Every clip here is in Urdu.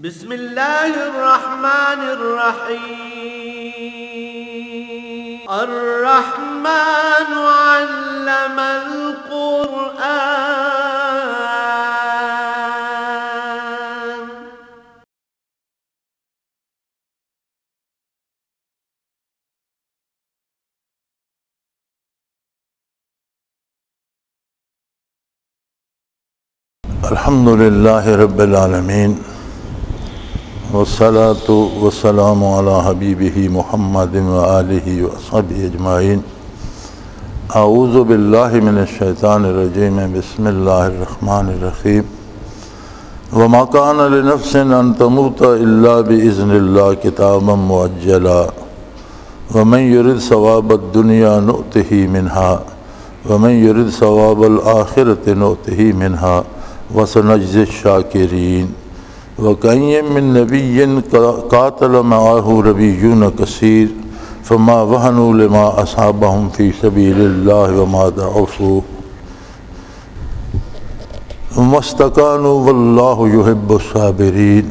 بسم اللہ الرحمن الرحیم الرحمن علم القرآن الحمد للہ رب العالمین والصلاة والسلام علی حبیبہ محمد وآلہ وصحبہ اجمعین۔ اعوذ باللہ من الشیطان الرجیم، بسم اللہ الرحمن الرحیم۔ وما کان لنفس ان تموت الا بإذن اللہ کتابا مؤجلا ومن یرد ثواب الدنیا نؤتہ منہا ومن یرد ثواب الآخرۃ نؤتہ منہا وسنجزی الشاکرین۔ وَكَأَيٍّ مِّن نَّبِيٍّ قَاتَلَ مَعَهُ رَبِيُّونَ كَثِيرٌ فَمَا وَهَنُوا لِمَا أَصَابَهُمْ فِي سَبِيلِ اللَّهِ وَمَا ضَعُفُوا وَمَا اسْتَكَانُوا وَاللَّهُ يُحِبُّ الصَّابِرِينَ۔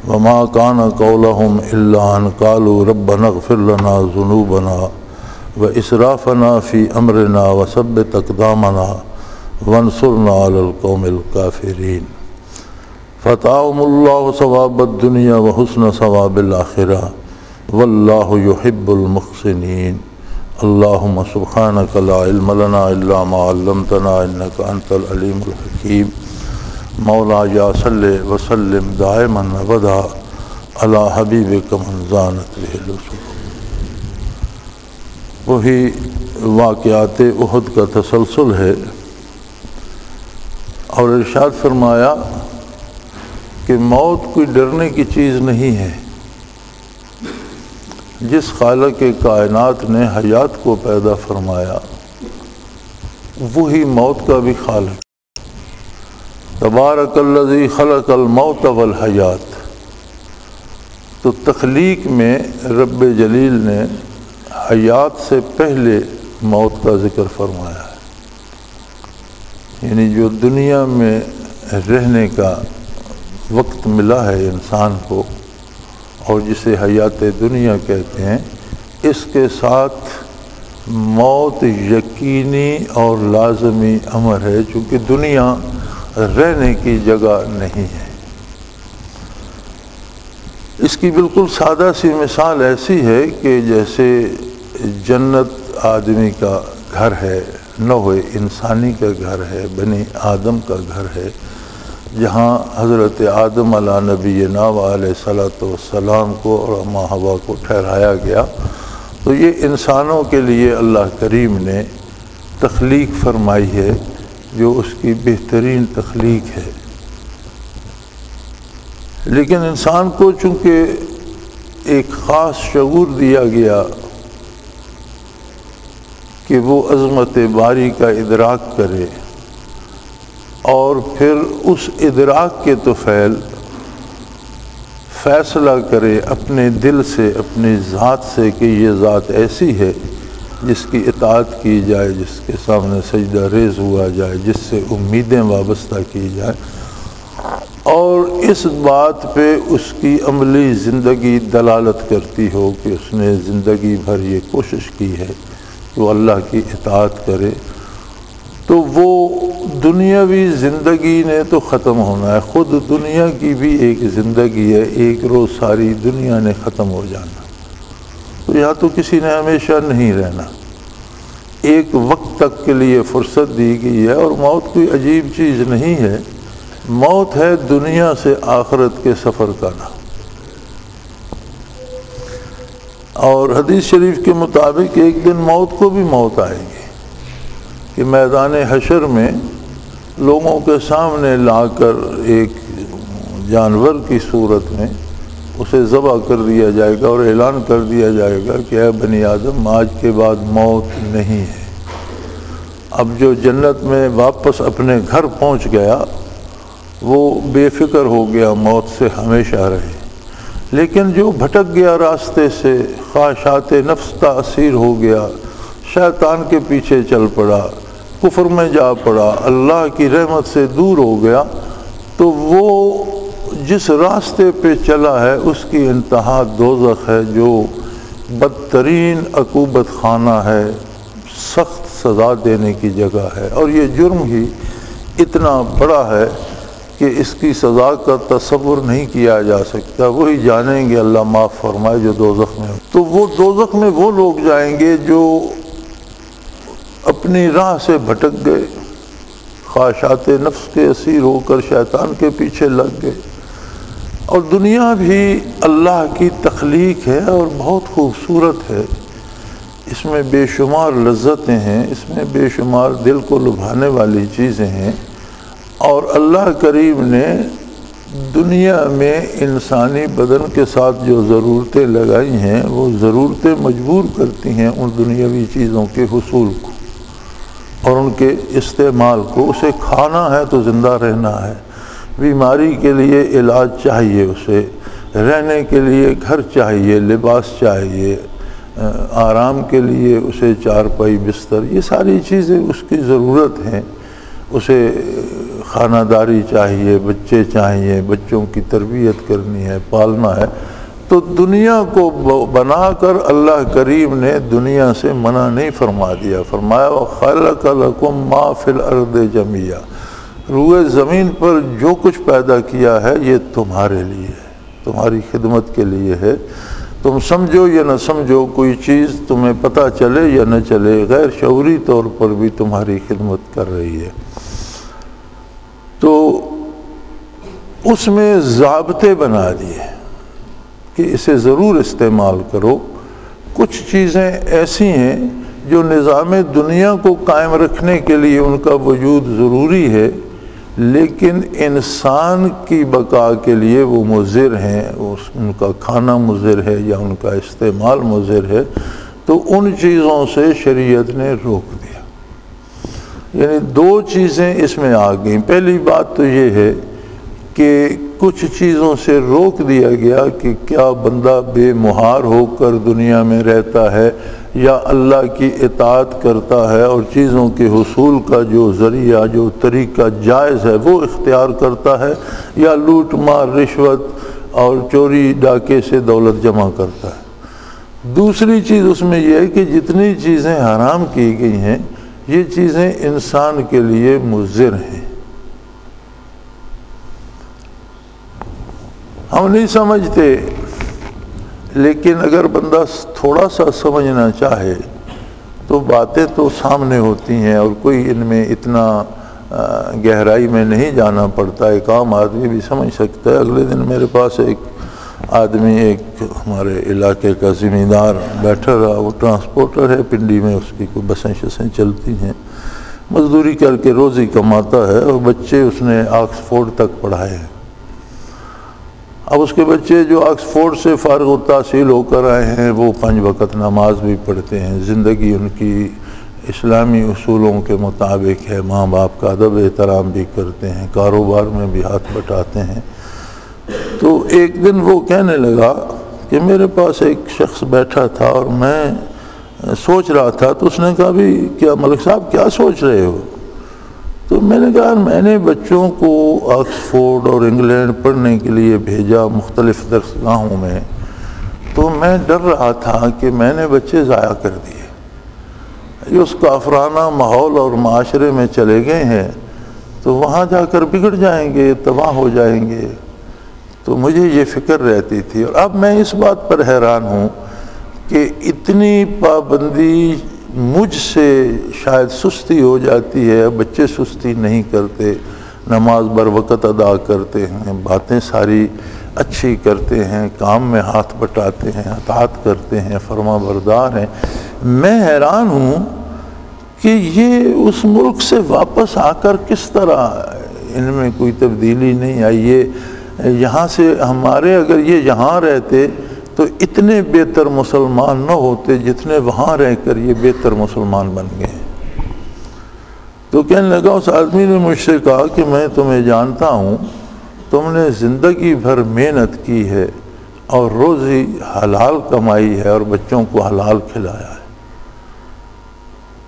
وَمَا كَانَ قَوْلُهُمْ إِلَّا أَن قَالُوا رَبَّنَا اغْفِرْ لَنَا ذُنُوبَنَا وَإِسْرَافَنَا فِي أَمْرِنَا وَثَبِّتْ أَقْدَامَنَا وَانصُرْنَا عَلَى الْقَوْمِ الْكَافِرِينَ۔ فَآتَاهُمُ اللَّهُ ثَوَابَ الدُّنْيَا وَحُسْنَ ثَوَابِ الْآخِرَةِ وَاللَّهُ يُحِبُّ الْمُحْسِنِينَ۔ اللهم سبحانك لا علم لنا إلا ما علمتنا إنك أنت العليم الحكيم۔ مولاي صل وسلم دائما أبدا على حبيبك من زانت به الوصول۔ وہی واقعات احد کا تسلسل ہے، اور ارشاد فرمایا کہ موت کوئی ڈرنے کی چیز نہیں ہے۔ جس خالق کائنات نے حیات کو پیدا فرمایا وہی موت کا بھی خالق۔ تبارک الذی خلق الموت والحیات۔ تو تخلیق میں رب جلیل نے حیات سے پہلے موت کا ذکر فرمایا ہے، یعنی جو دنیا میں رہنے کا وقت ملا ہے انسان کو، اور جسے حیات دنیا کہتے ہیں، اس کے ساتھ موت یقینی اور لازمی امر ہے، چونکہ دنیا رہنے کی جگہ نہیں ہے۔ اس کی بالکل سادہ سی مثال ایسی ہے کہ جیسے جنت آدمی کا گھر ہے، نوع انسانی کا گھر ہے، بنی آدم کا گھر ہے، جہاں حضرت آدم علیہ نبینا علیہ الصلوۃ والسلام کو اور اماں حوا کو ٹھہرایا گیا۔ تو یہ انسانوں کے لیے اللہ کریم نے تخلیق فرمائی ہے جو اس کی بہترین تخلیق ہے۔ لیکن انسان کو چونکہ ایک خاص شعور دیا گیا کہ وہ عظمت باری کا ادراک کرے، اور پھر اس ادراک کے طفیل فیصلہ کرے اپنے دل سے، اپنی ذات سے کہ یہ ذات ایسی ہے جس کی اطاعت کی جائے، جس کے سامنے سجدہ ریز ہوا جائے، جس سے امیدیں وابستہ کی جائیں، اور اس بات پہ اس کی عملی زندگی دلالت کرتی ہو کہ اس نے زندگی بھر یہ کوشش کی ہے کہ وہ اللہ کی اطاعت کرے، تو وہ دنیاوی زندگی نے تو ختم ہونا ہے، خود دنیا کی بھی ایک زندگی ہے، ایک روز ساری دنیا نے ختم ہو جانا۔ تو یہاں تو کسی نے ہمیشہ نہیں رہنا، ایک وقت تک کے لیے فرصت دی گئی ہے، اور موت کوئی عجیب چیز نہیں ہے۔ موت ہے دنیا سے آخرت کے سفر کا نام۔ اور حدیث شریف کے مطابق ایک دن موت کو بھی موت آئے گی کہ میدان حشر میں لوگوں کے سامنے لا کر ایک جانور کی صورت میں اسے ذبح کر دیا جائے گا، اور اعلان کر دیا جائے گا کہ اے بنی آدم، آج کے بعد موت نہیں ہے۔ اب جو جنت میں واپس اپنے گھر پہنچ گیا وہ بے فکر ہو گیا، موت سے ہمیشہ رہے۔ لیکن جو بھٹک گیا راستے سے، خواہشات نفس تاثیر ہو گیا، شیطان کے پیچھے چل پڑا، کفر میں جا پڑا، اللہ کی رحمت سے دور ہو گیا، تو وہ جس راستے پہ چلا ہے اس کی انتہا دوزخ ہے، جو بدترین عقوبت خانہ ہے، سخت سزا دینے کی جگہ ہے، اور یہ جرم ہی اتنا بڑا ہے کہ اس کی سزا کا تصور نہیں کیا جا سکتا۔ وہی جانیں گے، اللہ معاف فرمائے، جو دوزخ میں۔ تو وہ دوزخ میں وہ لوگ جائیں گے جو اپنی راہ سے بھٹک گئے، خواہشات نفس کے اسیر ہو کر شیطان کے پیچھے لگ گئے۔ اور دنیا بھی اللہ کی تخلیق ہے اور بہت خوبصورت ہے، اس میں بے شمار لذتیں ہیں، اس میں بے شمار دل کو لبھانے والی چیزیں ہیں، اور اللہ کریم نے دنیا میں انسانی بدن کے ساتھ جو ضرورتیں لگائی ہیں وہ ضرورتیں مجبور کرتی ہیں ان دنیاوی چیزوں کے حصول کو اور ان کے استعمال کو۔ اسے کھانا ہے تو زندہ رہنا ہے، بیماری کے لیے علاج چاہیے، اسے رہنے کے لیے گھر چاہیے، لباس چاہیے، آرام کے لیے اسے چارپائی بستر، یہ ساری چیزیں اس کی ضرورت ہیں۔ اسے خانہ داری چاہیے، بچے چاہیے، بچوں کی تربیت کرنی ہے، پالنا ہے۔ تو دنیا کو بنا کر اللہ کریم نے دنیا سے منع نہیں فرما دیا، فرمایا وَخَلَقَ لَكُم مَّا فِي الْأَرْضِ جَمِيعًا، روئے زمین پر جو کچھ پیدا کیا ہے یہ تمہارے لیے ہے، تمہاری خدمت کے لیے ہے۔ تم سمجھو یا نہ سمجھو، کوئی چیز تمہیں پتہ چلے یا نہ چلے، غیر شعوری طور پر بھی تمہاری خدمت کر رہی ہے۔ تو اس میں ضابطے بنا دیے کہ اسے ضرور استعمال کرو۔ کچھ چیزیں ایسی ہیں جو نظام دنیا کو قائم رکھنے کے لیے ان کا وجود ضروری ہے، لیکن انسان کی بقا کے لیے وہ مضر ہیں، ان کا کھانا مضر ہے یا ان کا استعمال مضر ہے، تو ان چیزوں سے شریعت نے روک دیا۔ یعنی دو چیزیں اس میں آ گئیں۔ پہلی بات تو یہ ہے کہ کچھ چیزوں سے روک دیا گیا کہ کیا بندہ بے مہار ہو کر دنیا میں رہتا ہے یا اللہ کی اطاعت کرتا ہے اور چیزوں کے حصول کا جو ذریعہ، جو طریقہ جائز ہے وہ اختیار کرتا ہے، یا لوٹ مار، رشوت اور چوری ڈاکے سے دولت جمع کرتا ہے۔ دوسری چیز اس میں یہ ہے کہ جتنی چیزیں حرام کی گئی ہیں یہ چیزیں انسان کے لیے مضر ہیں۔ ہم نہیں سمجھتے، لیکن اگر بندہ تھوڑا سا سمجھنا چاہے تو باتیں تو سامنے ہوتی ہیں اور کوئی ان میں اتنا گہرائی میں نہیں جانا پڑتا، ایک عام آدمی بھی سمجھ سکتا ہے۔ اگلے دن میرے پاس ایک آدمی، ایک ہمارے علاقے کا زمیندار بیٹھا رہا، وہ ٹرانسپورٹر ہے، پنڈی میں اس کی کوئی بسیں شسیں چلتی ہیں، مزدوری کر کے روزی کماتا ہے، اور بچے اس نے آکسفورڈ تک پڑھائے ہیں۔ اب اس کے بچے جو آکسفورڈ سے فارغ التحصیل ہو کر آئے ہیں وہ 5 وقت نماز بھی پڑھتے ہیں، زندگی ان کی اسلامی اصولوں کے مطابق ہے، ماں باپ کا ادب احترام بھی کرتے ہیں، کاروبار میں بھی ہاتھ بٹاتے ہیں۔ تو ایک دن وہ کہنے لگا کہ میرے پاس ایک شخص بیٹھا تھا اور میں سوچ رہا تھا، تو اس نے کہا بھی کیا ملک صاحب کیا سوچ رہے ہو؟ تو میں نے کہا میں نے بچوں کو آکسفورڈ اور انگلینڈ پڑھنے کے لیے بھیجا مختلف درسگاہوں میں، تو میں ڈر رہا تھا کہ میں نے بچے ضائع کر دیے، اس کافرانہ ماحول اور معاشرے میں چلے گئے ہیں تو وہاں جا کر بگڑ جائیں گے، تباہ ہو جائیں گے۔ تو مجھے یہ فکر رہتی تھی، اور اب میں اس بات پر حیران ہوں کہ اتنی پابندی مجھ سے شاید سستی ہو جاتی ہے۔ بچے سستی نہیں کرتے، نماز بر وقت ادا کرتے ہیں، باتیں ساری اچھی کرتے ہیں، کام میں ہاتھ بٹاتے ہیں، اطاعت کرتے ہیں، فرما بردار ہیں۔ میں حیران ہوں کہ یہ اس ملک سے واپس آ کر کس طرح ان میں کوئی تبدیلی نہیں آئی۔ یہ یہاں سے ہمارے اگر یہ یہاں رہتے تو اتنے بہتر مسلمان نہ ہوتے جتنے وہاں رہ کر یہ بہتر مسلمان بن گئے۔ تو کہنے لگا اس آدمی نے مجھ سے کہا کہ میں تمہیں جانتا ہوں، تم نے زندگی بھر محنت کی ہے اور روزی حلال کمائی ہے اور بچوں کو حلال کھلایا ہے،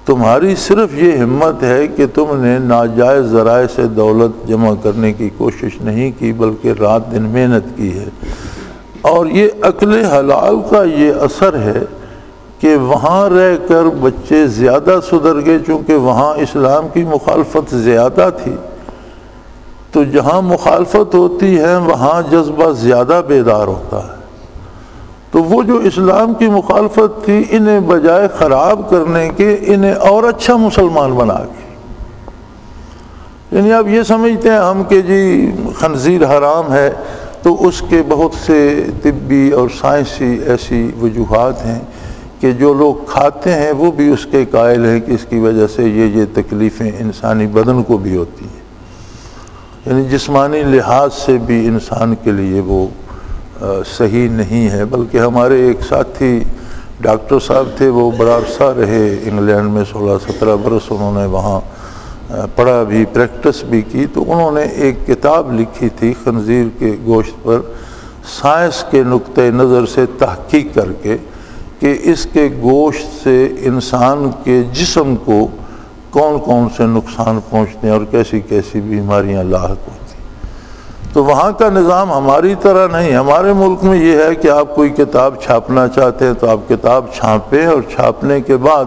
تمہاری صرف یہ ہمت ہے کہ تم نے ناجائز ذرائع سے دولت جمع کرنے کی کوشش نہیں کی بلکہ رات دن محنت کی ہے۔ اور یہ عقل حلال کا یہ اثر ہے کہ وہاں رہ کر بچے زیادہ سدھر گئے، چونکہ وہاں اسلام کی مخالفت زیادہ تھی، تو جہاں مخالفت ہوتی ہے وہاں جذبہ زیادہ بیدار ہوتا ہے۔ تو وہ جو اسلام کی مخالفت تھی، انہیں بجائے خراب کرنے کے انہیں اور اچھا مسلمان بنا کے، یعنی آپ یہ سمجھتے ہیں ہم کہ جی خنزیر حرام ہے، تو اس کے بہت سے طبی اور سائنسی ایسی وجوہات ہیں کہ جو لوگ کھاتے ہیں وہ بھی اس کے قائل ہیں کہ اس کی وجہ سے یہ تکلیفیں انسانی بدن کو بھی ہوتی ہیں، یعنی جسمانی لحاظ سے بھی انسان کے لیے وہ صحیح نہیں ہے۔ بلکہ ہمارے ایک ساتھی ڈاکٹر صاحب تھے، وہ بڑا عرصہ رہے انگلینڈ میں، 16-17 برس انہوں نے وہاں پڑھا بھی، پریکٹس بھی کی، تو انہوں نے ایک کتاب لکھی تھی خنزیر کے گوشت پر، سائنس کے نقطۂ نظر سے تحقیق کر کے کہ اس کے گوشت سے انسان کے جسم کو کون کون سے نقصان پہنچتے ہیں اور کیسی کیسی بیماریاں لاحق ہوتی ہیں۔ تو وہاں کا نظام ہماری طرح نہیں، ہمارے ملک میں یہ ہے کہ آپ کوئی کتاب چھاپنا چاہتے ہیں تو آپ کتاب چھاپیں اور چھاپنے کے بعد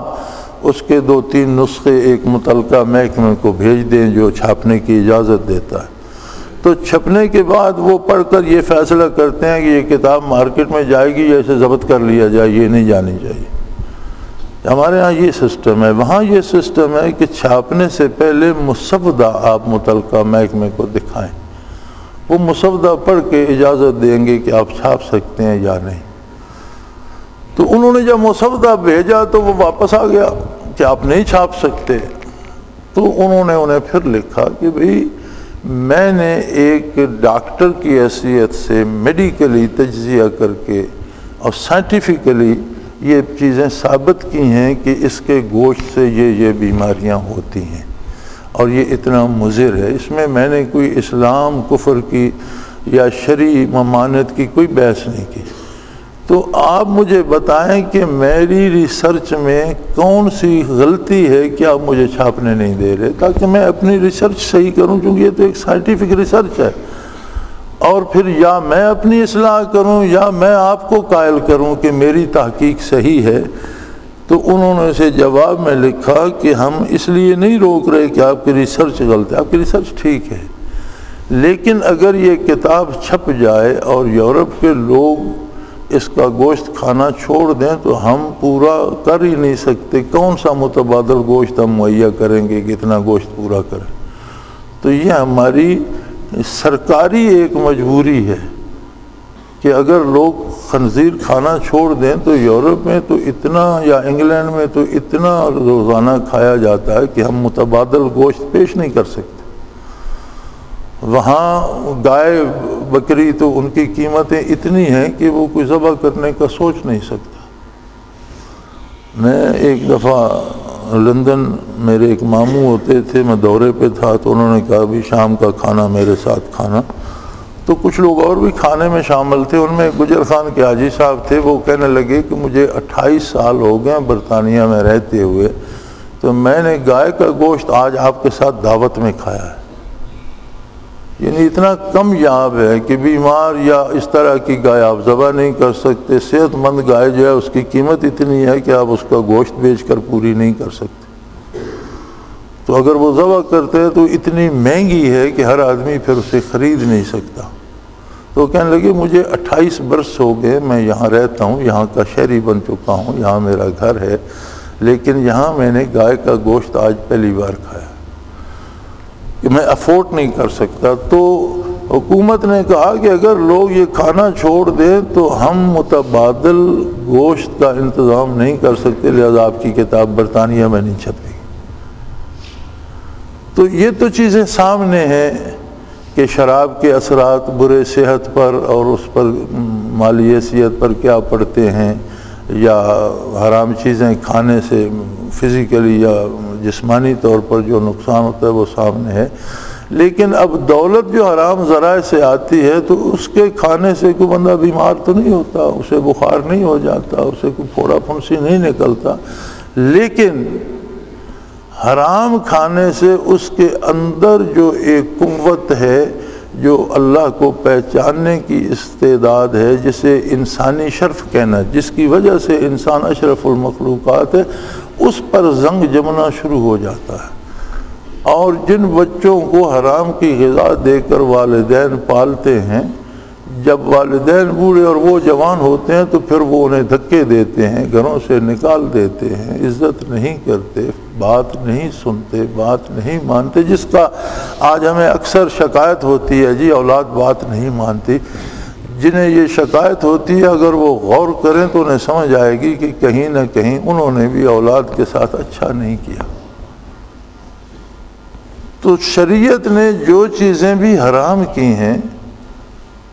اس کے 2-3 نسخے ایک متعلقہ محکمے کو بھیج دیں جو چھاپنے کی اجازت دیتا ہے۔ تو چھپنے کے بعد وہ پڑھ کر یہ فیصلہ کرتے ہیں کہ یہ کتاب مارکیٹ میں جائے گی یا اسے ضبط کر لیا جائے، یہ نہیں جانی چاہیے۔ ہمارے ہاں یہ سسٹم ہے، وہاں یہ سسٹم ہے کہ چھاپنے سے پہلے مسودہ آپ متعلقہ محکمے کو دکھائیں، وہ مسودہ پڑھ کے اجازت دیں گے کہ آپ چھاپ سکتے ہیں یا نہیں۔ تو انہوں نے جب مسودہ بھیجا تو وہ واپس آ گیا کہ آپ نہیں چھاپ سکتے۔ تو انہوں نے انہیں پھر لکھا کہ بھئی میں نے ایک ڈاکٹر کی حیثیت سے میڈیکلی تجزیہ کر کے اور سائنٹیفکلی یہ چیزیں ثابت کی ہیں کہ اس کے گوشت سے یہ بیماریاں ہوتی ہیں اور یہ اتنا مضر ہے۔ اس میں نے کوئی اسلام کفر کی یا شرعی ممانعت کی کوئی بحث نہیں کی۔ تو آپ مجھے بتائیں کہ میری ریسرچ میں کون سی غلطی ہے کہ آپ مجھے چھاپنے نہیں دے رہے، تاکہ میں اپنی ریسرچ صحیح کروں، کیونکہ یہ تو ایک سائنٹیفک ریسرچ ہے۔ اور پھر یا میں اپنی اصلاح کروں یا میں آپ کو قائل کروں کہ میری تحقیق صحیح ہے۔ تو انہوں نے اسے جواب میں لکھا کہ ہم اس لیے نہیں روک رہے کہ آپ کی ریسرچ غلط ہے، آپ کی ریسرچ ٹھیک ہے، لیکن اگر یہ کتاب چھپ جائے اور یورپ کے لوگ اس کا گوشت کھانا چھوڑ دیں تو ہم پورا کر ہی نہیں سکتے، کون سا متبادل گوشت ہم مہیا کریں گے کہ اتنا گوشت پورا کریں۔ تو یہ ہماری سرکاری ایک مجبوری ہے کہ اگر لوگ خنزیر کھانا چھوڑ دیں تو یورپ میں تو اتنا یا انگلینڈ میں تو اتنا روزانہ کھایا جاتا ہے کہ ہم متبادل گوشت پیش نہیں کر سکتے۔ وہاں گائے بکری تو ان کی قیمتیں اتنی ہیں کہ وہ کوئی ذبح کرنے کا سوچ نہیں سکتا۔ میں ایک دفعہ لندن میرے ایک ماموں ہوتے تھے، میں دورے پہ تھا، تو انہوں نے کہا بھی شام کا کھانا میرے ساتھ کھانا۔ تو کچھ لوگ اور بھی کھانے میں شامل تھے، ان میں گجر خان کے حاجی صاحب تھے، وہ کہنے لگے کہ مجھے 28 سال ہو گئے برطانیہ میں رہتے ہوئے، تو میں نے گائے کا گوشت آج آپ کے ساتھ دعوت میں کھایا ہے۔ یعنی اتنا کم یاب ہے کہ بیمار یا اس طرح کی گائے آپ ذبح نہیں کر سکتے، صحت مند گائے جو ہے اس کی قیمت اتنی ہے کہ آپ اس کا گوشت بیچ کر پوری نہیں کر سکتے۔ تو اگر وہ ذبح کرتے ہیں تو اتنی مہنگی ہے کہ ہر آدمی پھر اسے خرید نہیں سکتا۔ تو کہنے لگے مجھے 28 برس ہو گئے، میں یہاں رہتا ہوں، یہاں کا شہری بن چکا ہوں، یہاں میرا گھر ہے، لیکن یہاں میں نے گائے کا گوشت آج پہلی بار کھایا کہ میں افورڈ نہیں کر سکتا۔ تو حکومت نے کہا کہ اگر لوگ یہ کھانا چھوڑ دیں تو ہم متبادل گوشت کا انتظام نہیں کر سکتے، لہذا آپ کی کتاب برطانیہ میں نہیں چھپے گی۔ تو یہ تو چیزیں سامنے ہیں کہ شراب کے اثرات برے صحت پر اور اس پر مالی حیثیت پر کیا پڑتے ہیں، یا حرام چیزیں کھانے سے فزیکلی یا جسمانی طور پر جو نقصان ہوتا ہے وہ سامنے ہے۔ لیکن اب دولت جو حرام ذرائع سے آتی ہے تو اس کے کھانے سے کوئی بندہ بیمار تو نہیں ہوتا، اسے بخار نہیں ہو جاتا، اسے کوئی پھوڑا پھنسی نہیں نکلتا، لیکن حرام کھانے سے اس کے اندر جو ایک قوت ہے جو اللہ کو پہچاننے کی استعداد ہے، جسے انسانی شرف کہنا، جس کی وجہ سے انسان اشرف المخلوقات ہے، اس پر زنگ جمنا شروع ہو جاتا ہے۔ اور جن بچوں کو حرام کی غذا دے کر والدین پالتے ہیں، جب والدین بوڑھے اور وہ جوان ہوتے ہیں تو پھر وہ انہیں دھکے دیتے ہیں، گھروں سے نکال دیتے ہیں، عزت نہیں کرتے، بات نہیں سنتے، بات نہیں مانتے، جس کا آج ہمیں اکثر شکایت ہوتی ہے، جی اولاد بات نہیں مانتی۔ جنہیں یہ شکایت ہوتی ہے اگر وہ غور کریں تو انہیں سمجھ آئے گی کہ کہیں نہ کہیں انہوں نے بھی اولاد کے ساتھ اچھا نہیں کیا۔ تو شریعت نے جو چیزیں بھی حرام کی ہیں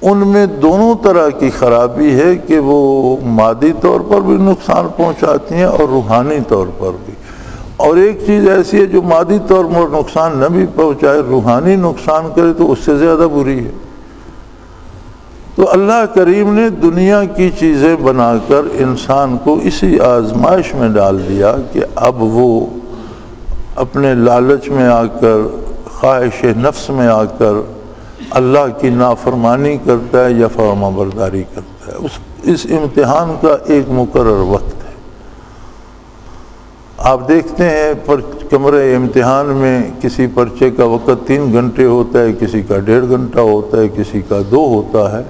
ان میں دونوں طرح کی خرابی ہے کہ وہ مادی طور پر بھی نقصان پہنچاتی ہیں اور روحانی طور پر بھی، اور ایک چیز ایسی ہے جو مادی طور پر نقصان نہ بھی پہنچائے، روحانی نقصان کرے تو اس سے زیادہ بری ہے۔ تو اللہ کریم نے دنیا کی چیزیں بنا کر انسان کو اسی آزمائش میں ڈال دیا کہ اب وہ اپنے لالچ میں آ کر، خواہش نفس میں آ کر اللہ کی نافرمانی کرتا ہے یا فرما برداری کرتا ہے۔ اس امتحان کا ایک مقرر وقت ہے۔ آپ دیکھتے ہیں کمرے امتحان میں کسی پرچے کا وقت 3 گھنٹے ہوتا ہے، کسی کا 1.5 گھنٹہ ہوتا ہے، کسی کا 2 ہوتا ہے،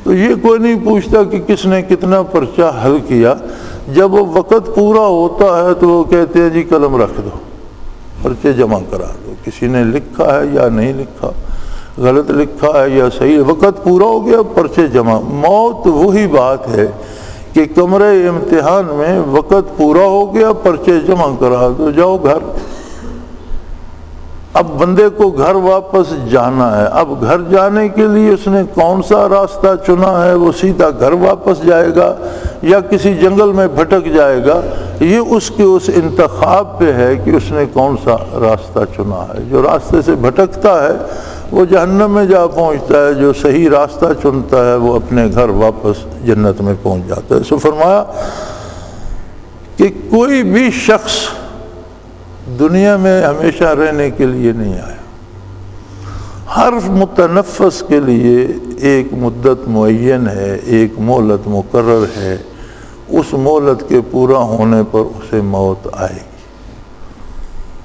تو یہ کوئی نہیں پوچھتا کہ کس نے کتنا پرچہ حل کیا۔ جب وہ وقت پورا ہوتا ہے تو وہ کہتے ہیں جی قلم رکھ دو، پرچے جمع کرا دو، کسی نے لکھا ہے یا نہیں لکھا، غلط لکھا ہے یا صحیح، وقت پورا ہو گیا، پرچے جمع۔ موت وہی بات ہے کہ کمرے امتحان میں وقت پورا ہو گیا، پرچے جمع کرا دو، جاؤ گھر۔ اب بندے کو گھر واپس جانا ہے، اب گھر جانے کے لیے اس نے کون سا راستہ چنا ہے، وہ سیدھا گھر واپس جائے گا یا کسی جنگل میں بھٹک جائے گا، یہ اس کے اس انتخاب پہ ہے کہ اس نے کون سا راستہ چنا ہے۔ جو راستے سے بھٹکتا ہے وہ جہنم میں جا پہنچتا ہے، جو صحیح راستہ چنتا ہے وہ اپنے گھر واپس جنت میں پہنچ جاتا ہے۔ سو فرمایا کہ کوئی بھی شخص دنیا میں ہمیشہ رہنے کے لیے نہیں آیا، ہر متنفس کے لیے ایک مدت معین ہے، ایک مہلت مقرر ہے، اس مہلت کے پورا ہونے پر اسے موت آئے گی۔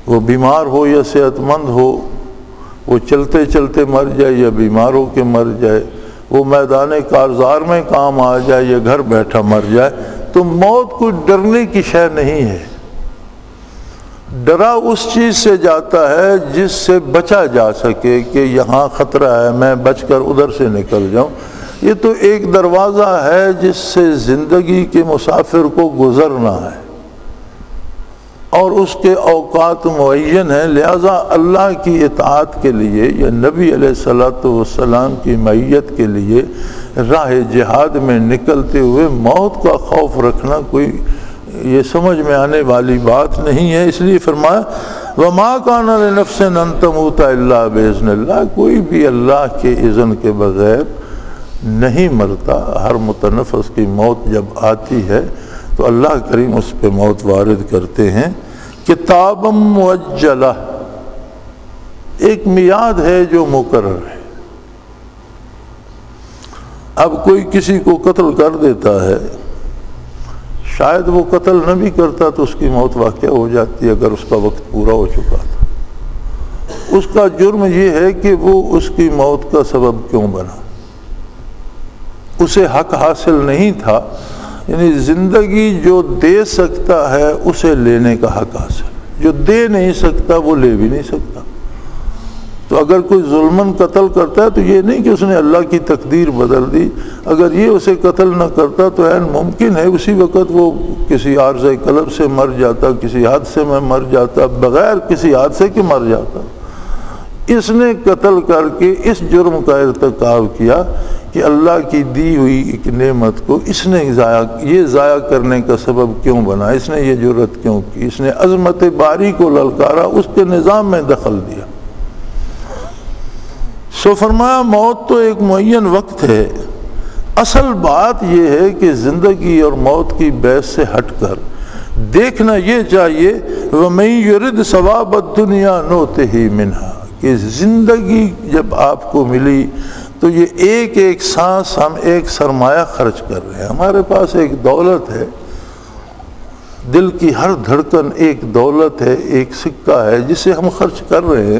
وہ بیمار ہو یا صحت مند ہو، وہ چلتے چلتے مر جائے یا بیمار ہو کے مر جائے، وہ میدان کارزار میں کام آ جائے یا گھر بیٹھا مر جائے، تو موت کوئی ڈرنے کی شے نہیں ہے۔ ڈرا اس چیز سے جاتا ہے جس سے بچا جا سکے کہ یہاں خطرہ ہے، میں بچ کر ادھر سے نکل جاؤں۔ یہ تو ایک دروازہ ہے جس سے زندگی کے مسافر کو گزرنا ہے، اور اس کے اوقات معین ہیں، لہذا اللہ کی اطاعت کے لیے یا نبی علیہ الصلوۃ والسلام کی معیت کے لیے راہ جہاد میں نکلتے ہوئے موت کا خوف رکھنا کوئی یہ سمجھ میں آنے والی بات نہیں ہے۔ اس لیے فرمایا وَمَا كَانَ لِنَفْسٍ أَن تَمُوتَ إِلَّا بِإِذْنِ اللَّهِ، کوئی بھی اللہ کے اذن کے بغیر نہیں مرتا۔ ہر متنفس کی موت جب آتی ہے تو اللہ کریم اس پہ موت وارد کرتے ہیں۔ کتابا مؤجلہ، ایک میعاد ہے جو مقرر ہے۔ اب کوئی کسی کو قتل کر دیتا ہے، شاید وہ قتل نہ بھی کرتا تو اس کی موت واقع ہو جاتی اگر اس کا وقت پورا ہو چکا تھا۔ اس کا جرم یہ ہے کہ وہ اس کی موت کا سبب کیوں بنا، اسے حق حاصل نہیں تھا، یعنی زندگی جو دے سکتا ہے اسے لینے کا حق حاصل، جو دے نہیں سکتا وہ لے بھی نہیں سکتا۔ تو اگر کوئی ظلماً قتل کرتا ہے تو یہ نہیں کہ اس نے اللہ کی تقدیر بدل دی، اگر یہ اسے قتل نہ کرتا تو عین ممکن ہے اسی وقت وہ کسی عارضہ قلب سے مر جاتا، کسی حادثے میں مر جاتا، بغیر کسی حادثے کے مر جاتا۔ اس نے قتل کر کے اس جرم کا ارتکاب کیا کہ اللہ کی دی ہوئی ایک نعمت کو اس نے ضائع کرنے کا سبب کیوں بنا، اس نے یہ جرت کیوں کی، اس نے عظمت باری کو للکارا، اس کے نظام میں دخل دیا۔ سو فرمایا موت تو ایک معین وقت ہے، اصل بات یہ ہے کہ زندگی اور موت کی بحث سے ہٹ کر دیکھنا یہ چاہیے وَمَن يُرِدْ ثَوَابَ الدُّنْيَا نُؤْتِهِ مِنْهَا کہ زندگی جب آپ کو ملی تو یہ ایک ایک سانس ہم ایک سرمایہ خرچ کر رہے ہیں. ہمارے پاس ایک دولت ہے، دل کی ہر دھڑکن ایک دولت ہے، ایک سکہ ہے جسے ہم خرچ کر رہے ہیں،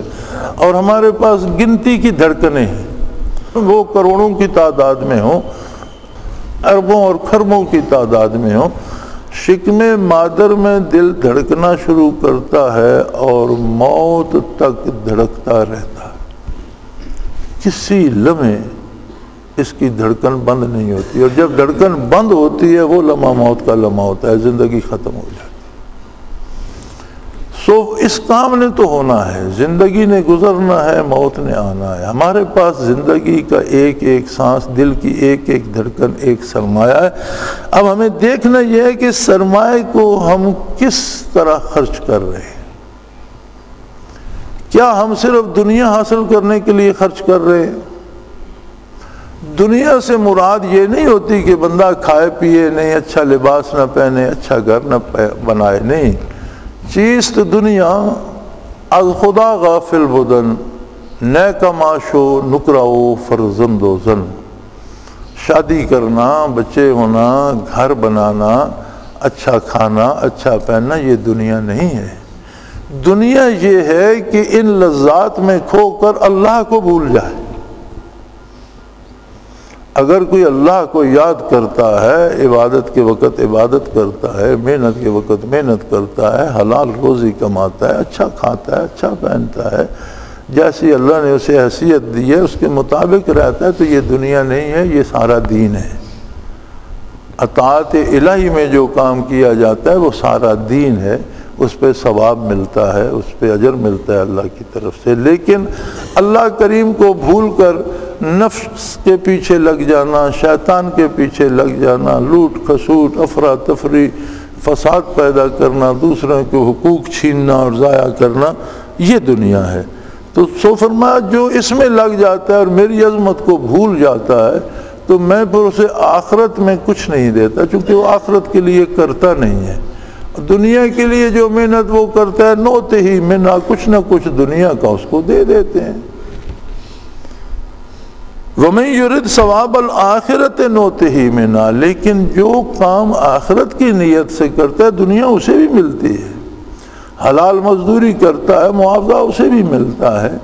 اور ہمارے پاس گنتی کی دھڑکنیں ہیں، وہ کروڑوں کی تعداد میں ہوں، اربوں اور کھربوں کی تعداد میں ہوں. شکم مادر میں دل دھڑکنا شروع کرتا ہے اور موت تک دھڑکتا رہتا ہے. کسی لمحے اس کی دھڑکن بند نہیں ہوتی، اور جب دھڑکن بند ہوتی ہے وہ لمحہ موت کا لمحہ ہوتا ہے، زندگی ختم ہو جاتی. اس کام نے تو ہونا ہے، زندگی نے گزرنا ہے، موت نے آنا ہے. ہمارے پاس زندگی کا ایک ایک سانس، دل کی ایک ایک دھڑکن ایک سرمایہ ہے. اب ہمیں دیکھنا یہ ہے کہ سرمایہ کو ہم کس طرح خرچ کر رہے ہیں. کیا ہم صرف دنیا حاصل کرنے کے لیے خرچ کر رہے ہیں؟ دنیا سے مراد یہ نہیں ہوتی کہ بندہ کھائے پیے نہیں، اچھا لباس نہ پہنے، اچھا گھر نہ بنائے، نہیں. چیست دنیا از خدا غافل بدن، نیک معاشو نکراؤ فرزند و زن. شادی کرنا، بچے ہونا، گھر بنانا، اچھا کھانا، اچھا پہننا یہ دنیا نہیں ہے. دنیا یہ ہے کہ ان لذات میں کھو کر اللہ کو بھول جائے. اگر کوئی اللہ کو یاد کرتا ہے، عبادت کے وقت عبادت کرتا ہے، محنت کے وقت محنت کرتا ہے، حلال روزی کماتا ہے، اچھا کھاتا ہے، اچھا پہنتا ہے، جیسی اللہ نے اسے حیثیت دی ہے اس کے مطابق رہتا ہے، تو یہ دنیا نہیں ہے، یہ سارا دین ہے. اطاعت الہی میں جو کام کیا جاتا ہے وہ سارا دین ہے، اس پہ ثواب ملتا ہے، اس پہ اجر ملتا ہے اللہ کی طرف سے. لیکن اللہ کریم کو بھول کر نفس کے پیچھے لگ جانا، شیطان کے پیچھے لگ جانا، لوٹ کھسوٹ، افراتفری، فساد پیدا کرنا، دوسروں کے حقوق چھیننا اور ضائع کرنا، یہ دنیا ہے. تو سو فرمایا جو اس میں لگ جاتا ہے اور میری عظمت کو بھول جاتا ہے تو میں پھر اسے آخرت میں کچھ نہیں دیتا، چونکہ وہ آخرت کے لیے کرتا نہیں ہے. دنیا کے لیے جو محنت وہ کرتا ہے، نوتے ہی میں نہ کچھ دنیا کا اس کو دے دیتے ہیں. وَمَن يُرِدْ ثَوَابَ الْآخِرَةِ نُؤْتِهِ مِنْهَا لیکن جو کام آخرت کی نیت سے کرتا ہے دنیا اسے بھی ملتی ہے. حلال مزدوری کرتا ہے، معاوضہ اسے بھی ملتا ہے.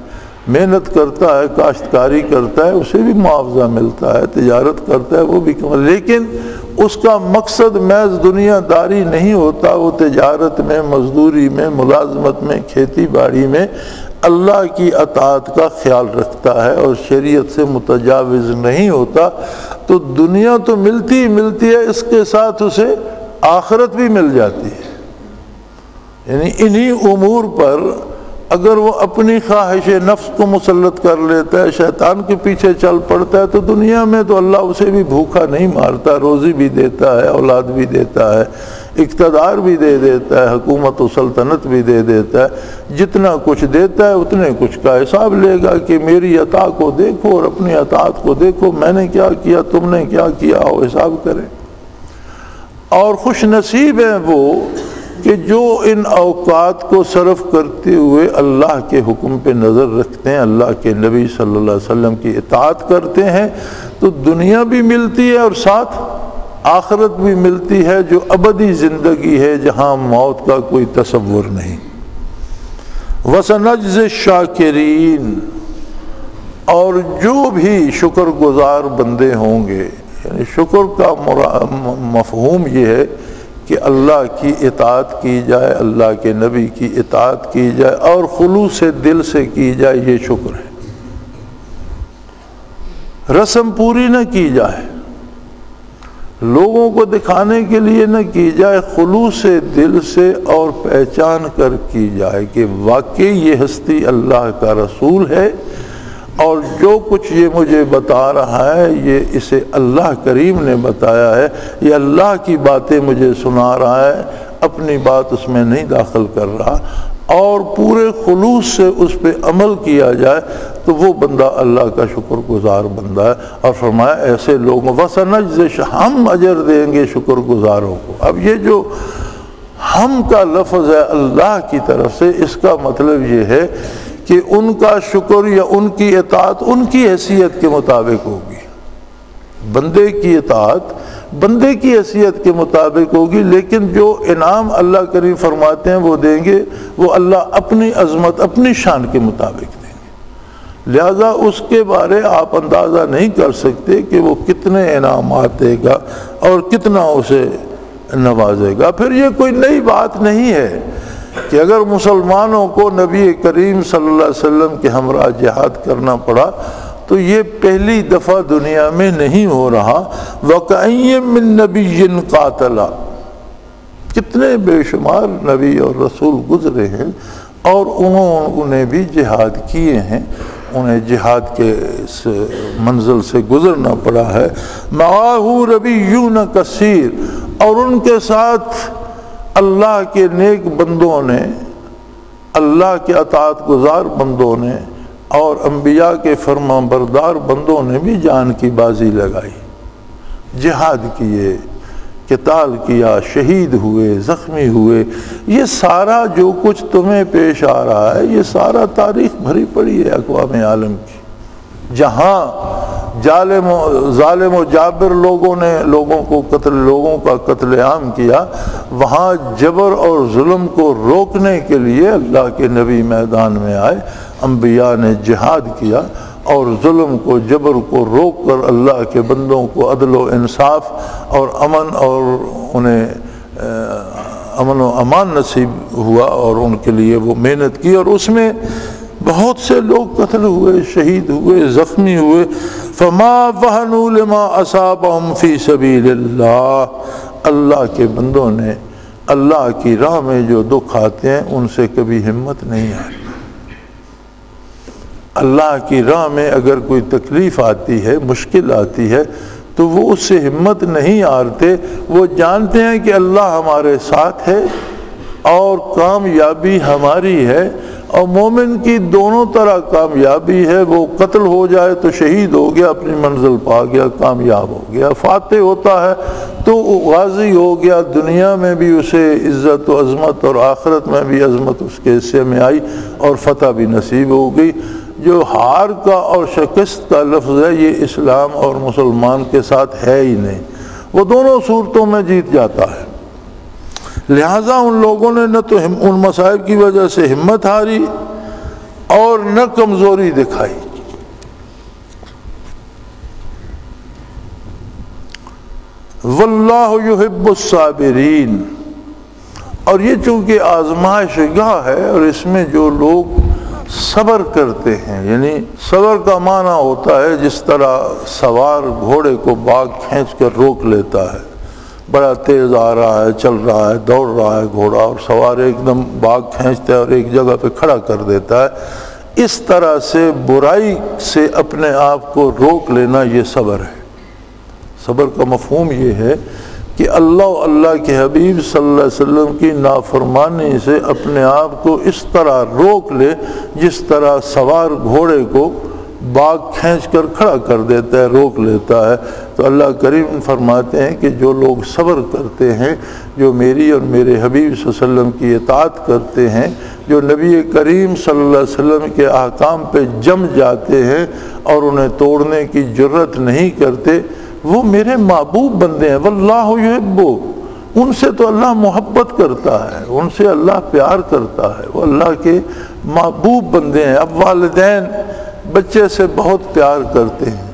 محنت کرتا ہے، کاشتکاری کرتا ہے، اسے بھی معاوضہ ملتا ہے. تجارت کرتا ہے، وہ بھی لیکن اس کا مقصد محض دنیا داری نہیں ہوتا. وہ تجارت میں، مزدوری میں، ملازمت میں، کھیتی باڑی میں اللہ کی اطاعت کا خیال رکھتا ہے اور شریعت سے متجاوز نہیں ہوتا. تو دنیا تو ملتی ہے، اس کے ساتھ اسے آخرت بھی مل جاتی ہے. یعنی انہی امور پر اگر وہ اپنی خواہش نفس کو مسلط کر لیتا ہے، شیطان کے پیچھے چل پڑتا ہے، تو دنیا میں تو اللہ اسے بھی بھوکا نہیں مارتا، روزی بھی دیتا ہے، اولاد بھی دیتا ہے، اقتدار بھی دے دیتا ہے، حکومت و سلطنت بھی دے دیتا ہے. جتنا کچھ دیتا ہے اتنے کچھ کا حساب لے گا کہ میری عطا کو دیکھو اور اپنی اطاعت کو دیکھو، میں نے کیا کیا، تم نے کیا کیا، اور حساب کرے. اور خوش نصیب ہیں وہ کہ جو ان اوقات کو صرف کرتے ہوئے اللہ کے حکم پہ نظر رکھتے ہیں، اللہ کے نبی صلی اللہ علیہ وسلم کی اطاعت کرتے ہیں، تو دنیا بھی ملتی ہے اور ساتھ آخرت بھی ملتی ہے، جو ابدی زندگی ہے جہاں موت کا کوئی تصور نہیں. وَسَنَجْزِي الشَّاكِرِينَ اور جو بھی شکر گزار بندے ہوں گے، یعنی شکر کا مفہوم یہ ہے کہ اللہ کی اطاعت کی جائے، اللہ کے نبی کی اطاعت کی جائے اور خلوص دل سے کی جائے، یہ شکر ہے. رسم پوری نہ کی جائے، لوگوں کو دکھانے کے لیے نہ کی جائے، خلوص دل سے اور پہچان کر کی جائے کہ واقعی یہ ہستی اللہ کا رسول ہے اور جو کچھ یہ مجھے بتا رہا ہے یہ اسے اللہ کریم نے بتایا ہے، یہ اللہ کی باتیں مجھے سنا رہا ہے، اپنی بات اس میں نہیں داخل کر رہا، اور پورے خلوص سے اس پہ عمل کیا جائے تو وہ بندہ اللہ کا شکر گزار بندہ ہے. اور فرمایا ایسے لوگوں وَسَنَجْزِي ہم اجر دیں گے شکر گزاروں کو. اب یہ جو ہم کا لفظ ہے اللہ کی طرف سے، اس کا مطلب یہ ہے کہ ان کا شکر یا ان کی اطاعت ان کی حیثیت کے مطابق ہوگی، بندے کی اطاعت بندے کی حیثیت کے مطابق ہوگی، لیکن جو انعام اللہ کریم فرماتے ہیں وہ دیں گے، وہ اللہ اپنی عظمت اپنی شان کے مطابق دیں گے، لہذا اس کے بارے آپ اندازہ نہیں کر سکتے کہ وہ کتنے انعامات دے گا اور کتنا اسے نوازے گا۔ پھر یہ کوئی نئی بات نہیں ہے کہ اگر مسلمانوں کو نبی کریم صلی اللہ علیہ وسلم کے ہمراہ جہاد کرنا پڑا تو یہ پہلی دفعہ دنیا میں نہیں ہو رہا۔ وَكَأَيٍّ مِّن نَبِيٍّ قَاتَلَ، کتنے بے شمار نبی اور رسول گزرے ہیں اور انہیں بھی جہاد کیے ہیں، انہیں جہاد کے اس منزل سے گزرنا پڑا ہے۔ مَعَهُ رَبِيُّونَ كَثِيرٌ، اور ان کے ساتھ اللہ کے نیک بندوں نے، اللہ کے اطاعت گزار بندوں نے اور انبیاء کے فرما بردار بندوں نے بھی جان کی بازی لگائی، جہاد کیے، قتال کیا، شہید ہوئے، زخمی ہوئے۔ یہ سارا جو کچھ تمہیں پیش آ رہا ہے یہ سارا تاریخ بھری پڑی ہے اقوام عالم کی، جہاں ظالم و جابر لوگوں نے لوگوں کا قتل عام کیا، وہاں جبر اور ظلم کو روکنے کے لیے اللہ کے نبی میدان میں آئے، انبیاء نے جہاد کیا اور ظلم کو جبر کو روک کر اللہ کے بندوں کو عدل و انصاف اور امن اور انہیں امن و امان نصیب ہوا، اور ان کے لیے وہ محنت کی، اور اس میں بہت سے لوگ قتل ہوئے، شہید ہوئے، زخمی ہوئے۔ فَمَا وَهَنُوا لِمَا أَصَابَهُمْ فِي سَبِيلِ اللَّهِ، اللہ کے بندوں نے اللہ کی راہ میں جو دکھ آتے ہیں ان سے کبھی ہمت نہیں آئی۔ اللہ کی راہ میں اگر کوئی تکلیف آتی ہے، مشکل آتی ہے، تو وہ اس سے ہمت نہیں ہارتے، وہ جانتے ہیں کہ اللہ ہمارے ساتھ ہے اور کامیابی ہماری ہے، اور مومن کی دونوں طرح کامیابی ہے، وہ قتل ہو جائے تو شہید ہو گیا، اپنی منزل پا گیا، کامیاب ہو گیا، فاتح ہوتا ہے تو غازی ہو گیا، دنیا میں بھی اسے عزت و عظمت اور آخرت میں بھی عظمت اس کے حصے میں آئی اور فتح بھی نصیب ہو گئی۔ جو ہار کا اور شکست کا لفظ ہے یہ اسلام اور مسلمان کے ساتھ ہے ہی نہیں، وہ دونوں صورتوں میں جیت جاتا ہے۔ لہٰذا ان لوگوں نے نہ تو ان مصائب کی وجہ سے ہمت ہاری اور نہ کمزوری دکھائی۔ واللہ یحب الصابرین، اور یہ چونکہ آزمائش گاہ ہے اور اس میں جو لوگ صبر کرتے ہیں، یعنی صبر کا معنی ہوتا ہے جس طرح سوار گھوڑے کو باغ کھینچ کر روک لیتا ہے، بڑا تیز آ رہا ہے، چل رہا ہے، دوڑ رہا ہے گھوڑا، اور سوار ایک دم باغ کھینچتا ہے اور ایک جگہ پہ کھڑا کر دیتا ہے، اس طرح سے برائی سے اپنے آپ کو روک لینا یہ صبر ہے۔ صبر کا مفہوم یہ ہے کہ اللہ کے حبیب صلی اللہ علیہ وسلم کی نافرمانی سے اپنے آپ کو اس طرح روک لے جس طرح سوار گھوڑے کو باغ کھینچ کر کھڑا کر دیتا ہے، روک لیتا ہے۔ تو اللہ کریم فرماتے ہیں کہ جو لوگ صبر کرتے ہیں، جو میری اور میرے حبیب صلی اللہ علیہ وسلم کی اطاعت کرتے ہیں، جو نبی کریم صلی اللہ علیہ وسلم کے احکام پہ جم جاتے ہیں اور انہیں توڑنے کی جرت نہیں کرتے، وہ میرے محبوب بندے ہیں۔ واللہ یحب، ان سے تو اللہ محبت کرتا ہے، ان سے اللہ پیار کرتا ہے، وہ اللہ کے محبوب بندے ہیں۔ اب والدین بچے سے بہت پیار کرتے ہیں،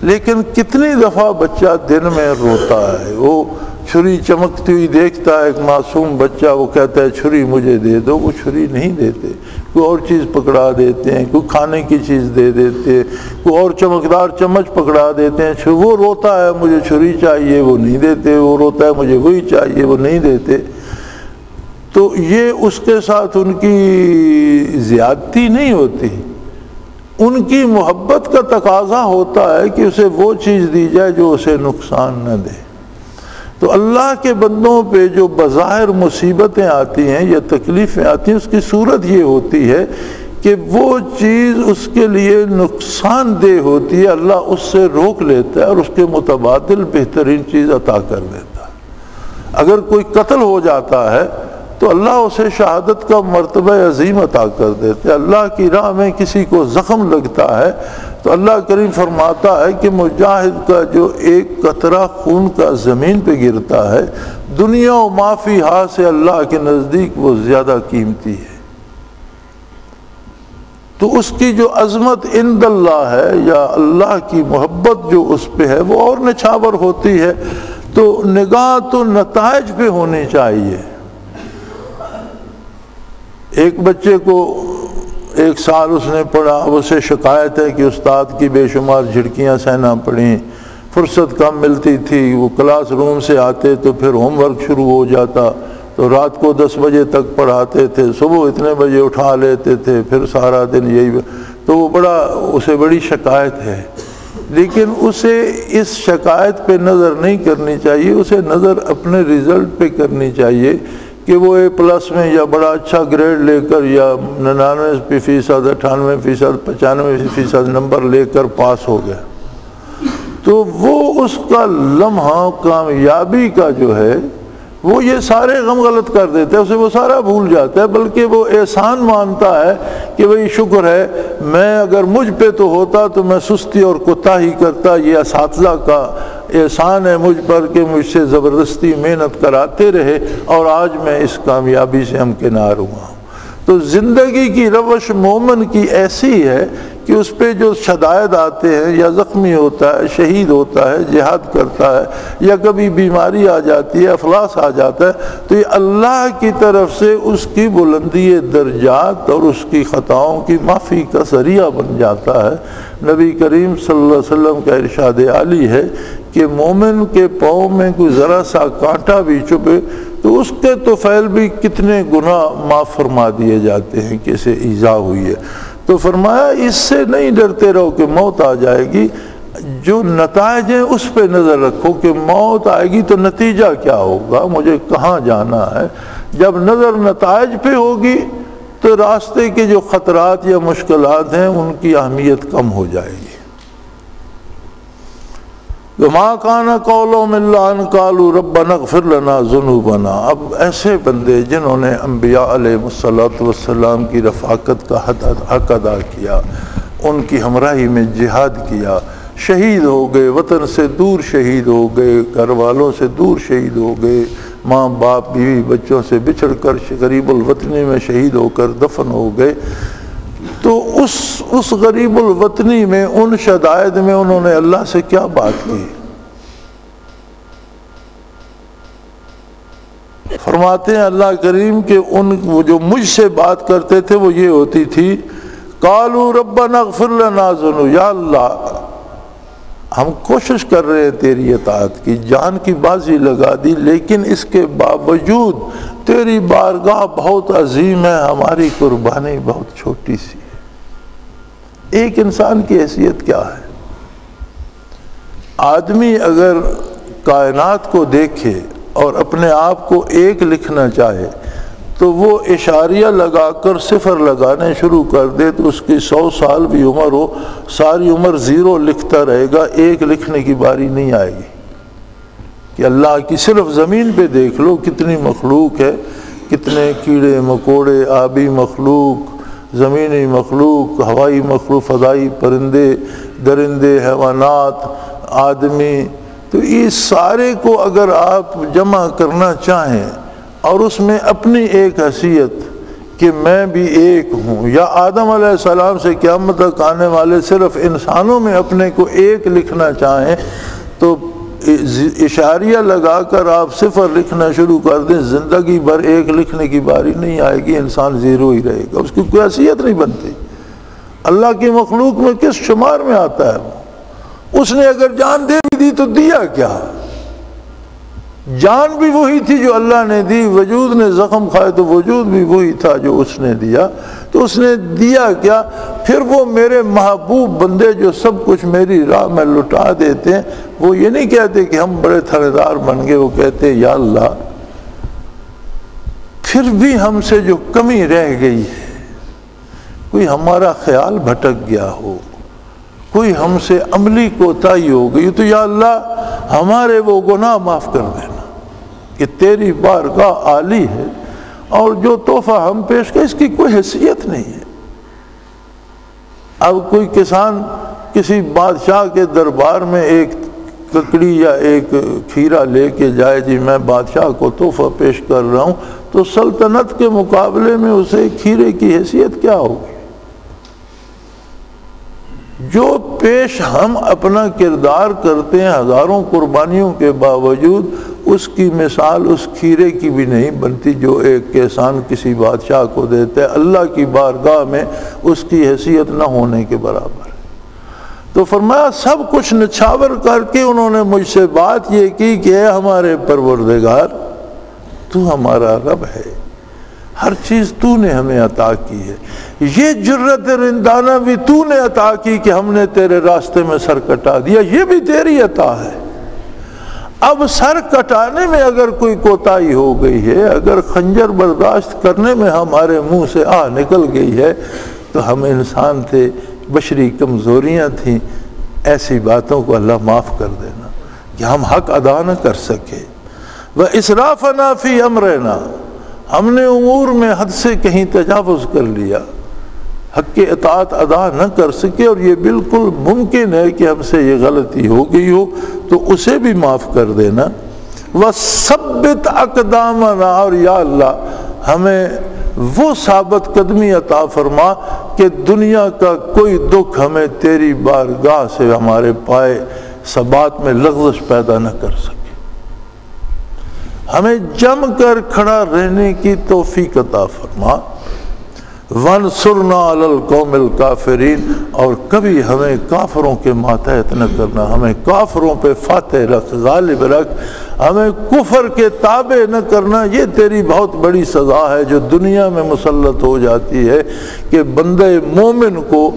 لیکن کتنی دفعہ بچہ دن میں روتا ہے، وہ چھری چمکتی ہوئی دیکھتا ہے ایک معصوم بچہ، وہ کہتا ہے چھری مجھے دے دو، وہ چھری نہیں دیتے، کوئی اور چیز پکڑا دیتے ہیں، کوئی کھانے کی چیز دے دیتے، کوئی اور چمکدار چمچ پکڑا دیتے ہیں، وہ روتا ہے مجھے چھری چاہیے، وہ نہیں دیتے، وہ روتا ہے مجھے وہی چاہیے، وہ نہیں دیتے۔ تو یہ اس کے ساتھ ان کی زیادتی نہیں ہوتی، ان کی محبت کا تقاضا ہوتا ہے کہ اسے وہ چیز دی جائے جو اسے نقصان نہ دے۔ تو اللہ کے بندوں پہ جو بظاہر مصیبتیں آتی ہیں یا تکلیفیں آتی ہیں، اس کی صورت یہ ہوتی ہے کہ وہ چیز اس کے لیے نقصان دہ ہوتی ہے، اللہ اس سے روک لیتا ہے اور اس کے متبادل بہترین چیز عطا کر دیتا ہے۔ اگر کوئی قتل ہو جاتا ہے تو اللہ اسے شہادت کا مرتبہ عظیم عطا کر دیتے. اللہ کی راہ میں کسی کو زخم لگتا ہے تو اللہ کریم فرماتا ہے کہ مجاہد کا جو ایک قطرہ خون کا زمین پہ گرتا ہے دنیا و ما فیہا سے اللہ کے نزدیک وہ زیادہ قیمتی ہے. تو اس کی جو عظمت عند اللہ ہے یا اللہ کی محبت جو اس پہ ہے وہ اور نچھاور ہوتی ہے. تو نگاہ تو نتائج پہ ہونی چاہیے. ایک بچے کو 1 سال اس نے پڑھا، اسے شکایت ہے کہ استاد کی بے شمار جھڑکیاں سہنا پڑیں، فرصت کم ملتی تھی، وہ کلاس روم سے آتے تو پھر ہوم ورک شروع ہو جاتا، تو رات کو 10 بجے تک پڑھاتے تھے، صبح اتنے بجے اٹھا لیتے تھے، پھر سارا دن یہی. تو وہ اسے بڑی شکایت ہے. لیکن اسے اس شکایت پہ نظر نہیں کرنی چاہیے، اسے نظر اپنے رزلٹ پہ کرنی چاہیے کہ وہ A+ میں یا بڑا اچھا گریڈ لے کر یا 99%، 98%، 95% نمبر لے کر پاس ہو گیا. تو وہ اس کا لمحہ کامیابی کا جو ہے وہ یہ سارے غم غلط کر دیتے ہیں، اسے وہ سارا بھول جاتا ہے، بلکہ وہ احسان مانتا ہے کہ بھئی شکر ہے، میں اگر مجھ پہ تو ہوتا تو میں سستی اور کوتاہی کرتا، یہ اساتذہ کا احسان ہے مجھ پر کہ مجھ سے زبردستی محنت کراتے رہے اور آج میں اس کامیابی سے ہمکنار ہوا ہوں. تو زندگی کی روش مومن کی ایسی ہے کہ اس پہ جو شدائد آتے ہیں، یا زخمی ہوتا ہے، شہید ہوتا ہے، جہاد کرتا ہے، یا کبھی بیماری آ جاتی ہے، افلاس آ جاتا ہے، تو یہ اللہ کی طرف سے اس کی بلندی درجات اور اس کی خطاؤں کی معافی کا ذریعہ بن جاتا ہے. نبی کریم صلی اللہ علیہ وسلم کا ارشاد عالی ہے کہ مومن کے پاؤں میں کوئی ذرا سا کانٹا بھی چبھے تو اس کے طفیل بھی کتنے گناہ معاف فرما دیے جاتے ہیں کہ اسے ایذا ہوئی ہے. تو فرمایا اس سے نہیں ڈرتے رہو کہ موت آ جائے گی، جو نتائج ہیں اس پہ نظر رکھو کہ موت آئے گی تو نتیجہ کیا ہوگا، مجھے کہاں جانا ہے. جب نظر نتائج پہ ہوگی تو راستے کے جو خطرات یا مشکلات ہیں ان کی اہمیت کم ہو جائے گی. وَمَا كَانَ قَوْلُهُمْ إِلَّا أَن قَالُوا رَبَّنَا اغْفِرْ لَنَا ذُنُوبَنَا. اب ایسے بندے جنہوں نے انبیاء علیہ السلام کی رفاقت کا حق ادا کیا، ان کی ہمراہی میں جہاد کیا، شہید ہو گئے، وطن سے دور شہید ہو گئے، گھر والوں سے دور شہید ہو گئے، ماں باپ بیوی بچوں سے بچھڑ کر غریب الوطنی میں شہید ہو کر دفن ہو گئے. تو اس غریب الوطنی میں، ان شدائد میں انہوں نے اللہ سے کیا بات کی؟ فرماتے ہیں اللہ کریم کہ وہ جو مجھ سے بات کرتے تھے وہ یہ ہوتی تھی، قالوا ربنا اغفر لنا ذنوبنا. یا اللہ ہم کوشش کر رہے ہیں تیری اطاعت کی، جان کی بازی لگا دی، لیکن اس کے باوجود تیری بارگاہ بہت عظیم ہے، ہماری قربانی بہت چھوٹی سی. ایک انسان کی حیثیت کیا ہے؟ آدمی اگر کائنات کو دیکھے اور اپنے آپ کو 1 لکھنا چاہے تو وہ اشاریہ لگا کر 0 لگانے شروع کر دے تو اس کی 100 سال بھی عمر ہو، ساری عمر 0 لکھتا رہے گا، 1 لکھنے کی باری نہیں آئے گی. کہ اللہ کی صرف زمین پہ دیکھ لو کتنی مخلوق ہے، کتنے کیڑے مکوڑے، آبی مخلوق، زمینی مخلوق، ہوائی مخلوق، فضائی پرندے، درندے، حیوانات، آدمی. تو اس سارے کو اگر آپ جمع کرنا چاہیں اور اس میں اپنی ایک حیثیت کہ میں بھی ایک ہوں، یا آدم علیہ السلام سے قیامت تک آنے والے صرف انسانوں میں اپنے کو 1 لکھنا چاہیں تو اشاریہ لگا کر آپ 0 لکھنا شروع کر دیں، زندگی بھر 1 لکھنے کی باری نہیں آئے گی، انسان 0 ہی رہے گا، اس کی کوئی حیثیت نہیں بنتی. اللہ کی مخلوق میں کس شمار میں آتا ہے وہ؟ اس نے اگر جان دے بھی دی تو دیا کیا؟ جان بھی وہی تھی جو اللہ نے دی، وجود نے زخم کھائے تو وجود بھی وہی تھا جو اس نے دیا. تو اس نے دیا کیا؟ پھر وہ میرے محبوب بندے جو سب کچھ میری راہ میں لٹا دیتے ہیں، وہ یہ نہیں کہتے کہ ہم بڑے تھڑے دار بن گئے، وہ کہتے یا اللہ پھر بھی ہم سے جو کمی رہ گئی ہے، کوئی ہمارا خیال بھٹک گیا ہو، کوئی ہم سے عملی کوتاہی ہو گئی تو یا اللہ ہمارے وہ گناہ معاف کر دینا. کہ تیری بارگاہ عالی ہے، اور جو تحفہ ہم پیش کریں اس کی کوئی حیثیت نہیں ہے۔ اب کوئی کسان کسی بادشاہ کے دربار میں ایک ککڑی یا ایک کھیرا لے کے جائے، جی میں بادشاہ کو تحفہ پیش کر رہا ہوں، تو سلطنت کے مقابلے میں اسے کھیرے کی حیثیت کیا ہوگی؟ جو پیش ہم اپنا کردار کرتے ہیں ہزاروں قربانیوں کے باوجود، اس کی مثال اس کھیرے کی بھی نہیں بنتی جو ایک کسان کسی بادشاہ کو دیتا ہے۔ اللہ کی بارگاہ میں اس کی حیثیت نہ ہونے کے برابر ہے۔ تو فرمایا سب کچھ نچھاور کر کے انہوں نے مجھ سے بات یہ کی کہ اے ہمارے پروردگار، تو ہمارا رب ہے، ہر چیز تو نے ہمیں عطا کی ہے، یہ جرت رندانہ بھی تو نے عطا کی کہ ہم نے تیرے راستے میں سر کٹا دیا، یہ بھی تیری عطا ہے۔ اب سر کٹانے میں اگر کوئی کوتاہی ہو گئی ہے، اگر خنجر برداشت کرنے میں ہمارے منہ سے آہ نکل گئی ہے، تو ہم انسان تھے، بشری کمزوریاں تھیں، ایسی باتوں کو اللہ معاف کر دینا کہ ہم حق ادا نہ کر سکے۔ وَإِسْرَافَنَا فِي أَمْرِنَا، ہم نے امور میں حد سے کہیں تجاوز کر لیا، حق کی اطاعت ادا نہ کر سکے، اور یہ بالکل ممکن ہے کہ ہم سے یہ غلطی ہو گئی ہو، تو اسے بھی معاف کر دینا۔ وَثَبِّتْ أَقْدَامَنَا، اور یا اللہ ہمیں وہ ثابت قدمی عطا فرما کہ دنیا کا کوئی دکھ ہمیں تیری بارگاہ سے ہمارے پائے ثبات میں لغزش پیدا نہ کر سکے، ہمیں جم کر کھڑا رہنے کی توفیق عطا فرما۔ وَانصُرْنَا عَلَى الْقَوْمِ الْكَافِرِينَ، اور کبھی ہمیں کافروں کے ماتحت نہ کرنا، ہمیں کافروں پہ فاتح رکھ، غالب رکھ، ہمیں کفر کے تابع نہ کرنا۔ یہ تیری بہت بڑی سزا ہے جو دنیا میں مسلط ہو جاتی ہے کہ بندے مومن کو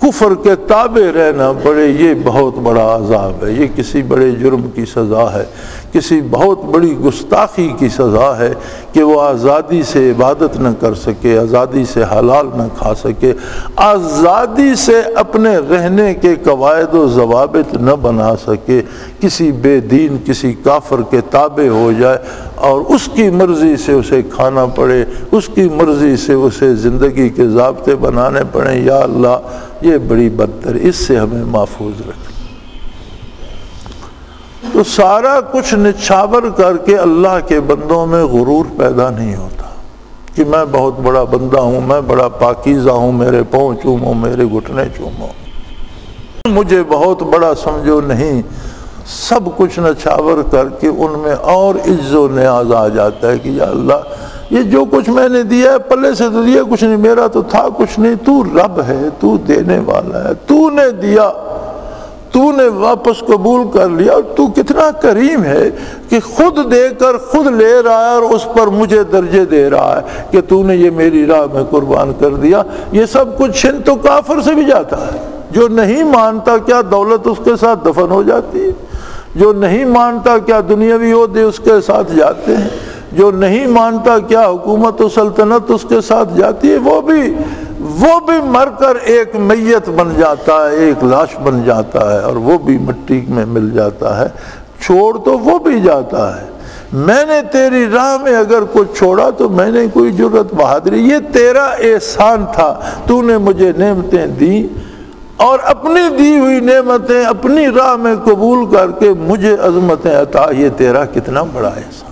کفر کے تابع رہنا پڑے، یہ بہت بڑا عذاب ہے، یہ کسی بڑے جرم کی سزا ہے، کسی بہت بڑی گستاخی کی سزا ہے کہ وہ آزادی سے عبادت نہ کر سکے، آزادی سے حلال نہ کھا سکے، آزادی سے اپنے رہنے کے قواعد و ضوابط نہ بنا سکے، کسی بے دین کسی کافر کے تابع ہو جائے اور اس کی مرضی سے اسے کھانا پڑے، اس کی مرضی سے اسے زندگی کے ضابطے بنانے پڑیں۔ یا اللہ یہ بڑی بدتر، اس سے ہمیں محفوظ رکھ۔ تو سارا کچھ نچھاور کر کے اللہ کے بندوں میں غرور پیدا نہیں ہوتا کہ میں بہت بڑا بندہ ہوں، میں بڑا پاکیزہ ہوں، میرے پاؤں چومو، میرے گھٹنے چومو، مجھے بہت بڑا سمجھو، نہیں۔ سب کچھ نچھاور کر کے ان میں اور عز و نیاز آ جاتا ہے کہ یا اللہ یہ جو کچھ میں نے دیا ہے پلے سے تو دیا کچھ نہیں، میرا تو تھا کچھ نہیں، تو رب ہے، تو دینے والا ہے، تو نے دیا، تو نے واپس قبول کر لیا، اور تو کتنا کریم ہے کہ خود دے کر خود لے رہا ہے اور اس پر مجھے درجے دے رہا ہے کہ تو نے یہ میری راہ میں قربان کر دیا۔ یہ سب کچھ چھن تو کافر سے بھی جاتا ہے، جو نہیں مانتا کیا دولت اس کے ساتھ دفن ہو جاتی ہے، جو نہیں مانتا کیا دنیاوی عہدے اس کے ساتھ جاتے ہیں، جو نہیں مانتا کیا حکومت و سلطنت اس کے ساتھ جاتی ہے، وہ بھی مر کر ایک میت بن جاتا ہے، ایک لاش بن جاتا ہے، اور وہ بھی مٹی میں مل جاتا ہے، چھوڑ تو وہ بھی جاتا ہے۔ میں نے تیری راہ میں اگر کچھ چھوڑا تو میں نے کوئی جرت بہادری، یہ تیرا احسان تھا، تو نے مجھے نعمتیں دیں اور اپنی دی ہوئی نعمتیں اپنی راہ میں قبول کر کے مجھے عظمتیں عطا، یہ تیرا کتنا بڑا احسان۔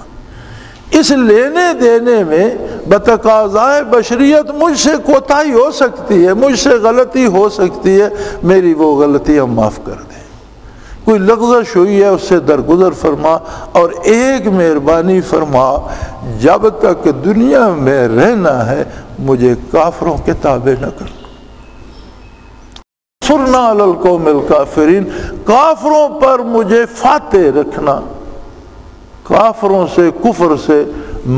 اس لینے دینے میں بتقاضائے بشریت مجھ سے کوتاہی ہو سکتی ہے، مجھ سے غلطی ہو سکتی ہے، میری وہ غلطیاں معاف کر دیں۔ کوئی لغزش ہوئی ہے اس سے درگزر فرما، اور ایک مہربانی فرما، جب تک دنیا میں رہنا ہے مجھے کافروں کے تابع نہ کر۔ سرنا علی القوم الکافرین، کافروں پر مجھے فاتح رکھنا، کافروں سے کفر سے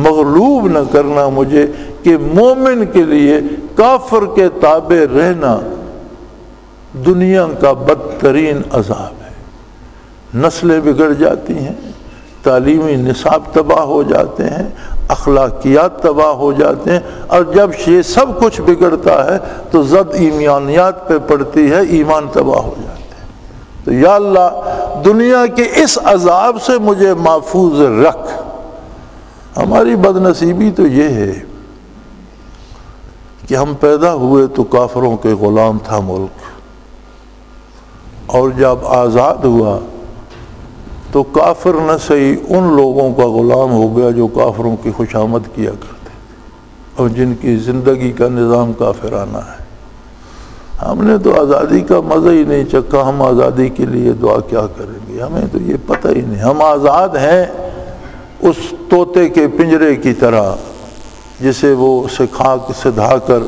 مغلوب نہ کرنا مجھے، کہ مومن کے لیے کافر کے تابع رہنا دنیا کا بدترین عذاب ہے۔ نسلیں بگڑ جاتی ہیں، تعلیمی نصاب تباہ ہو جاتے ہیں، اخلاقیات تباہ ہو جاتے ہیں، اور جب یہ سب کچھ بگڑتا ہے تو زد ایمانیات پہ پڑتی ہے، ایمان تباہ ہو جاتا ہے۔ تو یا اللہ دنیا کے اس عذاب سے مجھے محفوظ رکھ، ہماری بدنصیبی تو یہ ہے کہ ہم پیدا ہوئے تو کافروں کے غلام تھا ملک، اور جب آزاد ہوا تو کافر نہ صحیح ان لوگوں کا غلام ہو گیا جو کافروں کی خوشامد کیا کرتے تھے اور جن کی زندگی کا نظام کافرانہ ہے۔ ہم نے تو آزادی کا مزہ ہی نہیں چکھا، ہم آزادی کے لیے دعا کیا کریں گے؟ ہمیں تو یہ پتہ ہی نہیں۔ ہم آزاد ہیں اس طوطے کے پنجرے کی طرح جسے وہ سکھا کے سدھا کر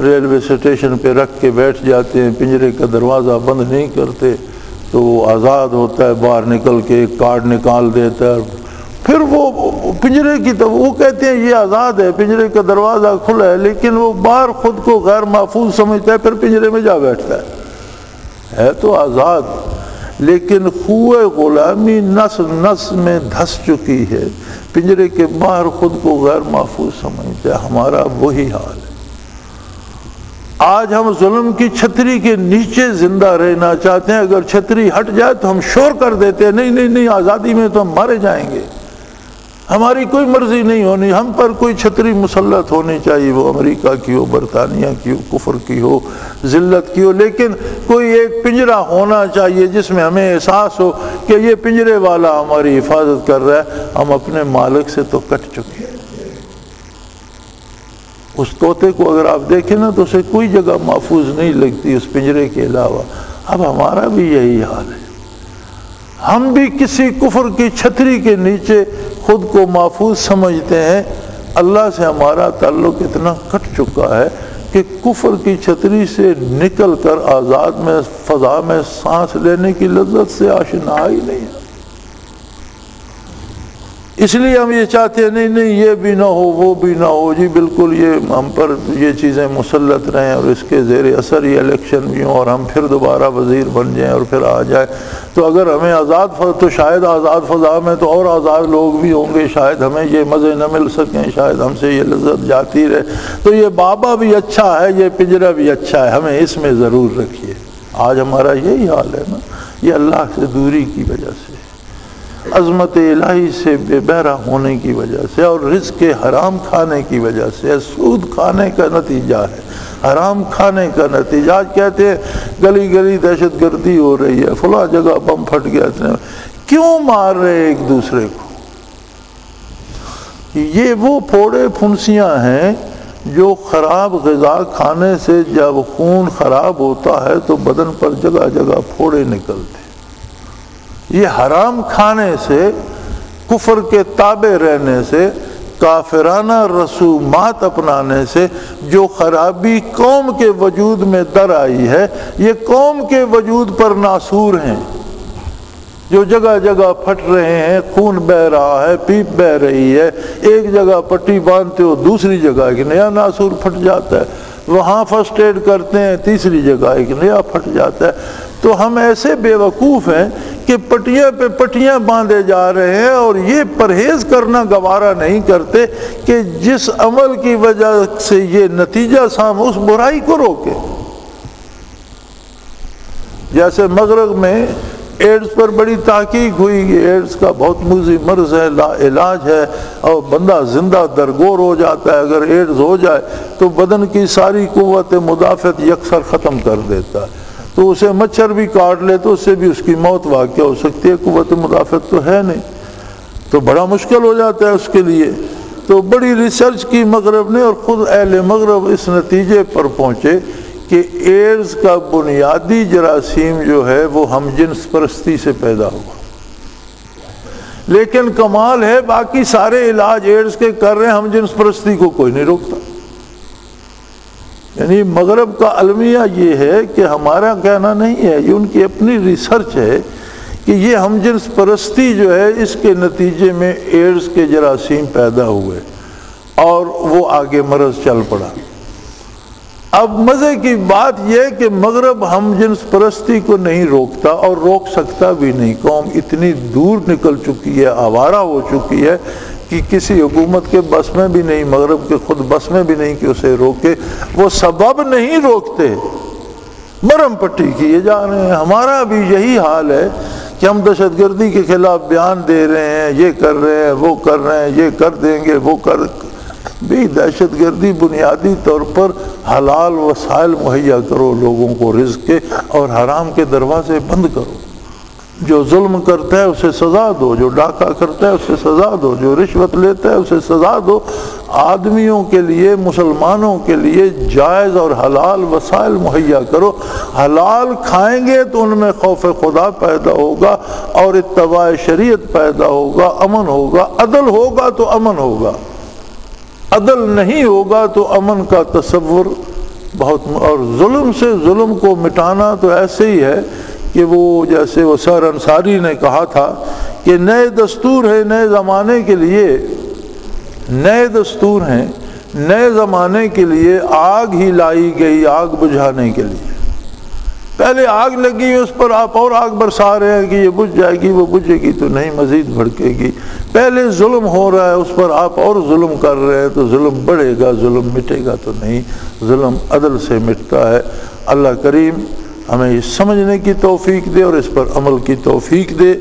ریلوے اسٹیشن پہ رکھ کے بیٹھ جاتے ہیں، پنجرے کا دروازہ بند نہیں کرتے تو وہ آزاد ہوتا ہے، باہر نکل کے ایک کارڈ نکال دیتا ہے، پھر وہ پنجرے کی طرف وہ کہتے ہیں یہ آزاد ہے، پنجرے کا دروازہ کھلا ہے، لیکن وہ باہر خود کو غیر محفوظ سمجھتا ہے، پھر پنجرے میں جا بیٹھتا ہے تو آزاد، لیکن خوئے غلامی نس نس میں دھس چکی ہے، پنجرے کے باہر خود کو غیر محفوظ سمجھتا ہے۔ ہمارا وہی حال ہے۔ آج ہم ظلم کی چھتری کے نیچے زندہ رہنا چاہتے ہیں، اگر چھتری ہٹ جائے تو ہم شور کر دیتے ہیں نہیں نہیں نہیں، آزادی میں تو ہم مارے جائیں گے، ہماری کوئی مرضی نہیں ہونی، ہم پر کوئی چھتری مسلط ہونی چاہیے، وہ امریکہ کی ہو، برطانیہ کی ہو، کفر کی ہو، ذلت کی ہو، لیکن کوئی ایک پنجرہ ہونا چاہیے جس میں ہمیں احساس ہو کہ یہ پنجرے والا ہماری حفاظت کر رہا ہے۔ ہم اپنے مالک سے تو کٹ چکے ہیں۔ اس طوطے کو اگر آپ دیکھیں نا تو اسے کوئی جگہ محفوظ نہیں لگتی اس پنجرے کے علاوہ۔ اب ہمارا بھی یہی حال ہے، ہم بھی کسی کفر کی چھتری کے نیچے خود کو محفوظ سمجھتے ہیں۔ اللہ سے ہمارا تعلق اتنا کٹ چکا ہے کہ کفر کی چھتری سے نکل کر آزاد میں فضا میں سانس لینے کی لذت سے آشنا ہی نہیں ہے۔ اس لیے ہم یہ چاہتے ہیں نہیں نہیں یہ بھی نہ ہو وہ بھی نہ ہو، جی بالکل یہ ہم پر یہ چیزیں مسلط رہیں اور اس کے زیر اثر یہ الیکشن بھی ہوں اور ہم پھر دوبارہ وزیر بن جائیں اور پھر آ جائے، تو اگر ہمیں آزاد تو شاید آزاد فضا میں تو اور آزاد لوگ بھی ہوں گے، شاید ہمیں یہ مزے نہ مل سکیں، شاید ہم سے یہ لذت جاتی رہے، تو یہ بابا بھی اچھا ہے، یہ پنجرہ بھی اچھا ہے، ہمیں اس میں ضرور رکھیے۔ آج ہمارا یہی حال ہے نا، یہ اللہ سے دوری کی وجہ سے، عظمت الہی سے بے بہرہ ہونے کی وجہ سے اور رزق حرام کھانے کی وجہ سے، سود کھانے کا نتیجہ ہے، حرام کھانے کا نتیجہ۔ آج کہتے ہیں گلی گلی دہشت گردی ہو رہی ہے، فلاں جگہ بم پھٹ گیا، کیوں مار رہے ایک دوسرے کو؟ یہ وہ پھوڑے پھنسیاں ہیں جو خراب غذا کھانے سے جب خون خراب ہوتا ہے تو بدن پر جگہ جگہ پھوڑے نکلتے، یہ حرام کھانے سے، کفر کے تابع رہنے سے، کافرانہ رسومات اپنانے سے جو خرابی قوم کے وجود میں در آئی ہے، یہ قوم کے وجود پر ناصور ہیں، جو جگہ جگہ پھٹ رہے ہیں، خون بہہ رہا ہے، پیپ بہہ رہی ہے، ایک جگہ پٹی باندھتے ہو دوسری جگہ ایک نیا ناصور پھٹ جاتا ہے، وہاں فرسٹ ایڈ کرتے ہیں تیسری جگہ ایک نیا پھٹ جاتا ہے۔ تو ہم ایسے بے وقوف ہیں کہ پٹیاں پہ پٹیاں باندھے جا رہے ہیں اور یہ پرہیز کرنا گوارا نہیں کرتے کہ جس عمل کی وجہ سے یہ نتیجہ سامنے اس برائی کو روکے۔ جیسے مغرب میں ایڈز پر بڑی تحقیق ہوئی کہ ایڈز کا بہت موذی مرض ہے، لا علاج ہے اور بندہ زندہ درگور ہو جاتا ہے، اگر ایڈز ہو جائے تو بدن کی ساری قوت مدافعت یکسر ختم کر دیتا ہے، تو اسے مچھر بھی کاٹ لے تو اس سے بھی اس کی موت واقع ہو سکتی ہے، قوت مدافعت تو ہے نہیں، تو بڑا مشکل ہو جاتا ہے اس کے لیے۔ تو بڑی ریسرچ کی مغرب نے اور خود اہل مغرب اس نتیجے پر پہنچے کہ ایڈز کا بنیادی جراثیم جو ہے وہ ہم جنس پرستی سے پیدا ہوا، لیکن کمال ہے باقی سارے علاج ایڈز کے کر رہے ہیں، ہم جنس پرستی کو کوئی نہیں روکتا۔ یعنی مغرب کا المیہ یہ ہے کہ ہمارا کہنا نہیں ہے، یہ ان کی اپنی ریسرچ ہے کہ یہ ہم جنس پرستی جو ہے اس کے نتیجے میں ایڈز کے جراثیم پیدا ہوئے اور وہ آگے مرض چل پڑا۔ اب مزے کی بات یہ کہ مغرب ہم جنس پرستی کو نہیں روکتا اور روک سکتا بھی نہیں، قوم اتنی دور نکل چکی ہے، آوارہ ہو چکی ہے کہ کسی حکومت کے بس میں بھی نہیں، مغرب کے خود بس میں بھی نہیں کہ اسے روکے، وہ سبب نہیں روکتے، مرم پٹی کیے جا رہے ہیں۔ ہمارا بھی یہی حال ہے کہ ہم دہشت گردی کے خلاف بیان دے رہے ہیں، یہ کر رہے ہیں، وہ کر رہے ہیں، یہ کر دیں گے، وہ کر بھی دہشت گردی بنیادی طور پر حلال وسائل مہیا کرو لوگوں کو رزق کے، اور حرام کے دروازے بند کرو۔ جو ظلم کرتا ہے اسے سزا دو، جو ڈاکہ کرتا ہے اسے سزا دو، جو رشوت لیتا ہے اسے سزا دو۔ آدمیوں کے لیے، مسلمانوں کے لیے جائز اور حلال وسائل مہیا کرو۔ حلال کھائیں گے تو ان میں خوف خدا پیدا ہوگا اور اتباع شریعت پیدا ہوگا، امن ہوگا۔ عدل ہوگا تو امن ہوگا، عدل نہیں ہوگا تو امن کا تصور بہت، اور ظلم سے ظلم کو مٹانا تو ایسے ہی ہے کہ وہ جیسے وہ سر انصاری نے کہا تھا کہ نئے دستور ہیں نئے زمانے کے لیے، نئے دستور ہیں نئے زمانے کے لیے، آگ ہی لائی گئی آگ بجھانے کے لیے۔ پہلے آگ لگی اس پر آپ اور آگ برسا رہے ہیں کہ یہ بجھ جائے گی، وہ بجھے گی تو نہیں، مزید بھڑکے گی۔ پہلے ظلم ہو رہا ہے اس پر آپ اور ظلم کر رہے ہیں تو ظلم بڑھے گا، ظلم مٹے گا تو نہیں، ظلم عدل سے مٹتا ہے۔ اللہ کریم ہمیں یہ سمجھنے کی توفیق دے اور اس پر عمل کی توفیق دے،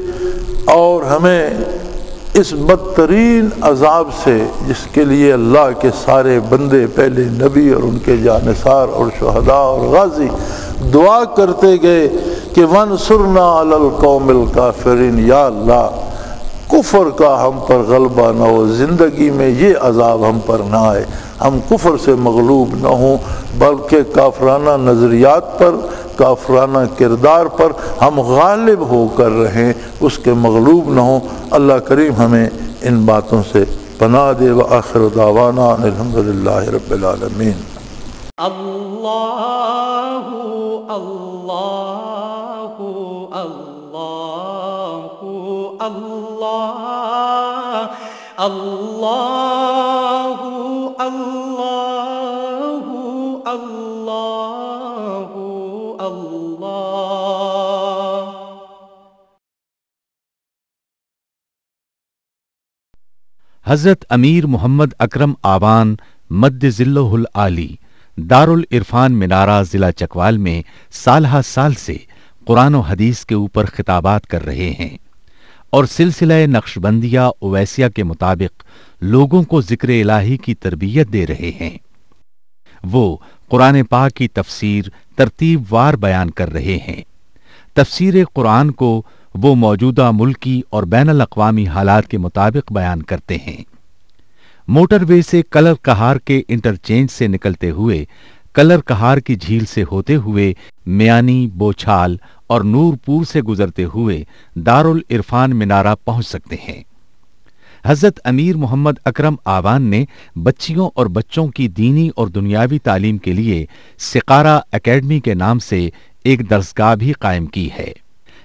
اور ہمیں اس بدترین عذاب سے جس کے لیے اللہ کے سارے بندے، پہلے نبی اور ان کے جانثار اور شہداء اور غازی دعا کرتے گئے کہ وانصرنا علی القوم الکافرین، یا اللہ کفر کا ہم پر غلبہ نہ ہو، زندگی میں یہ عذاب ہم پر نہ آئے، ہم کفر سے مغلوب نہ ہوں، بلکہ کافرانہ نظریات پر، کافرانہ کردار پر ہم غالب ہو کر رہیں، اس کے مغلوب نہ ہوں۔ اللہ کریم ہمیں ان باتوں سے پناہ دے۔ وآخر دعوانا الحمدللہ رب العالمین۔ اللہ اللہ اللہ اللہ اللہ اللہ اللہ اللہ۔ حضرت امیر محمد اکرم آبان مد ظلہ العالی دارالعرفان منارہ ضلع چکوال میں سالہ سال سے قرآن و حدیث کے اوپر خطابات کر رہے ہیں اور سلسلہ نقشبندیہ اویسیہ کے مطابق لوگوں کو ذکر الہی کی تربیت دے رہے ہیں۔ وہ قرآن پاک کی تفسیر ترتیب وار بیان کر رہے ہیں۔ تفسیر قرآن کو وہ موجودہ ملکی اور بین الاقوامی حالات کے مطابق بیان کرتے ہیں۔ موٹر وے سے کلر کہار کے انٹرچینج سے نکلتے ہوئے، کلر کہار کی جھیل سے ہوتے ہوئے، میانی، بوچھال اور نور پور سے گزرتے ہوئے دارالعرفان منارہ پہنچ سکتے ہیں۔ حضرت امیر محمد اکرم آبان نے بچیوں اور بچوں کی دینی اور دنیاوی تعلیم کے لیے سقارہ اکیڈمی کے نام سے ایک درسگاہ بھی قائم کی ہے،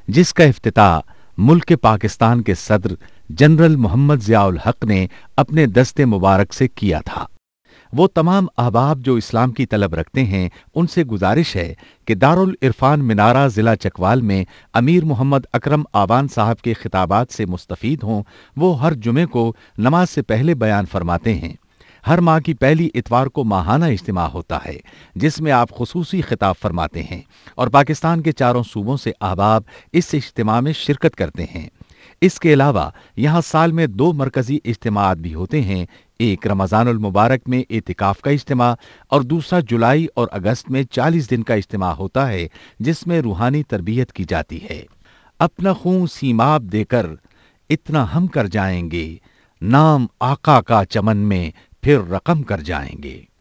جس کا افتتاح ملک پاکستان کے صدر جنرل محمد ضیاء الحق نے اپنے دست مبارک سے کیا تھا۔ وہ تمام احباب جو اسلام کی طلب رکھتے ہیں ان سے گزارش ہے کہ دارالعرفان منارہ ضلع چکوال میں امیر محمد اکرم آبان صاحب کے خطابات سے مستفید ہوں۔ وہ ہر جمعے کو نماز سے پہلے بیان فرماتے ہیں۔ ہر ماہ کی پہلی اتوار کو ماہانہ اجتماع ہوتا ہے جس میں آپ خصوصی خطاب فرماتے ہیں اور پاکستان کے چاروں صوبوں سے احباب اس اجتماع میں شرکت کرتے ہیں۔ اس کے علاوہ یہاں سال میں 2 مرکزی اجتماعات بھی ہوتے ہیں، ایک رمضان المبارک میں اعتکاف کا اجتماع اور دوسرا جولائی اور اگست میں 40 دن کا اجتماع ہوتا ہے جس میں روحانی تربیت کی جاتی ہے۔ اپنا خون سیماب دے کر اتنا ہم کر جائیں گے، نام آقا کا چمن میں پھر رقم کر جائیں گے۔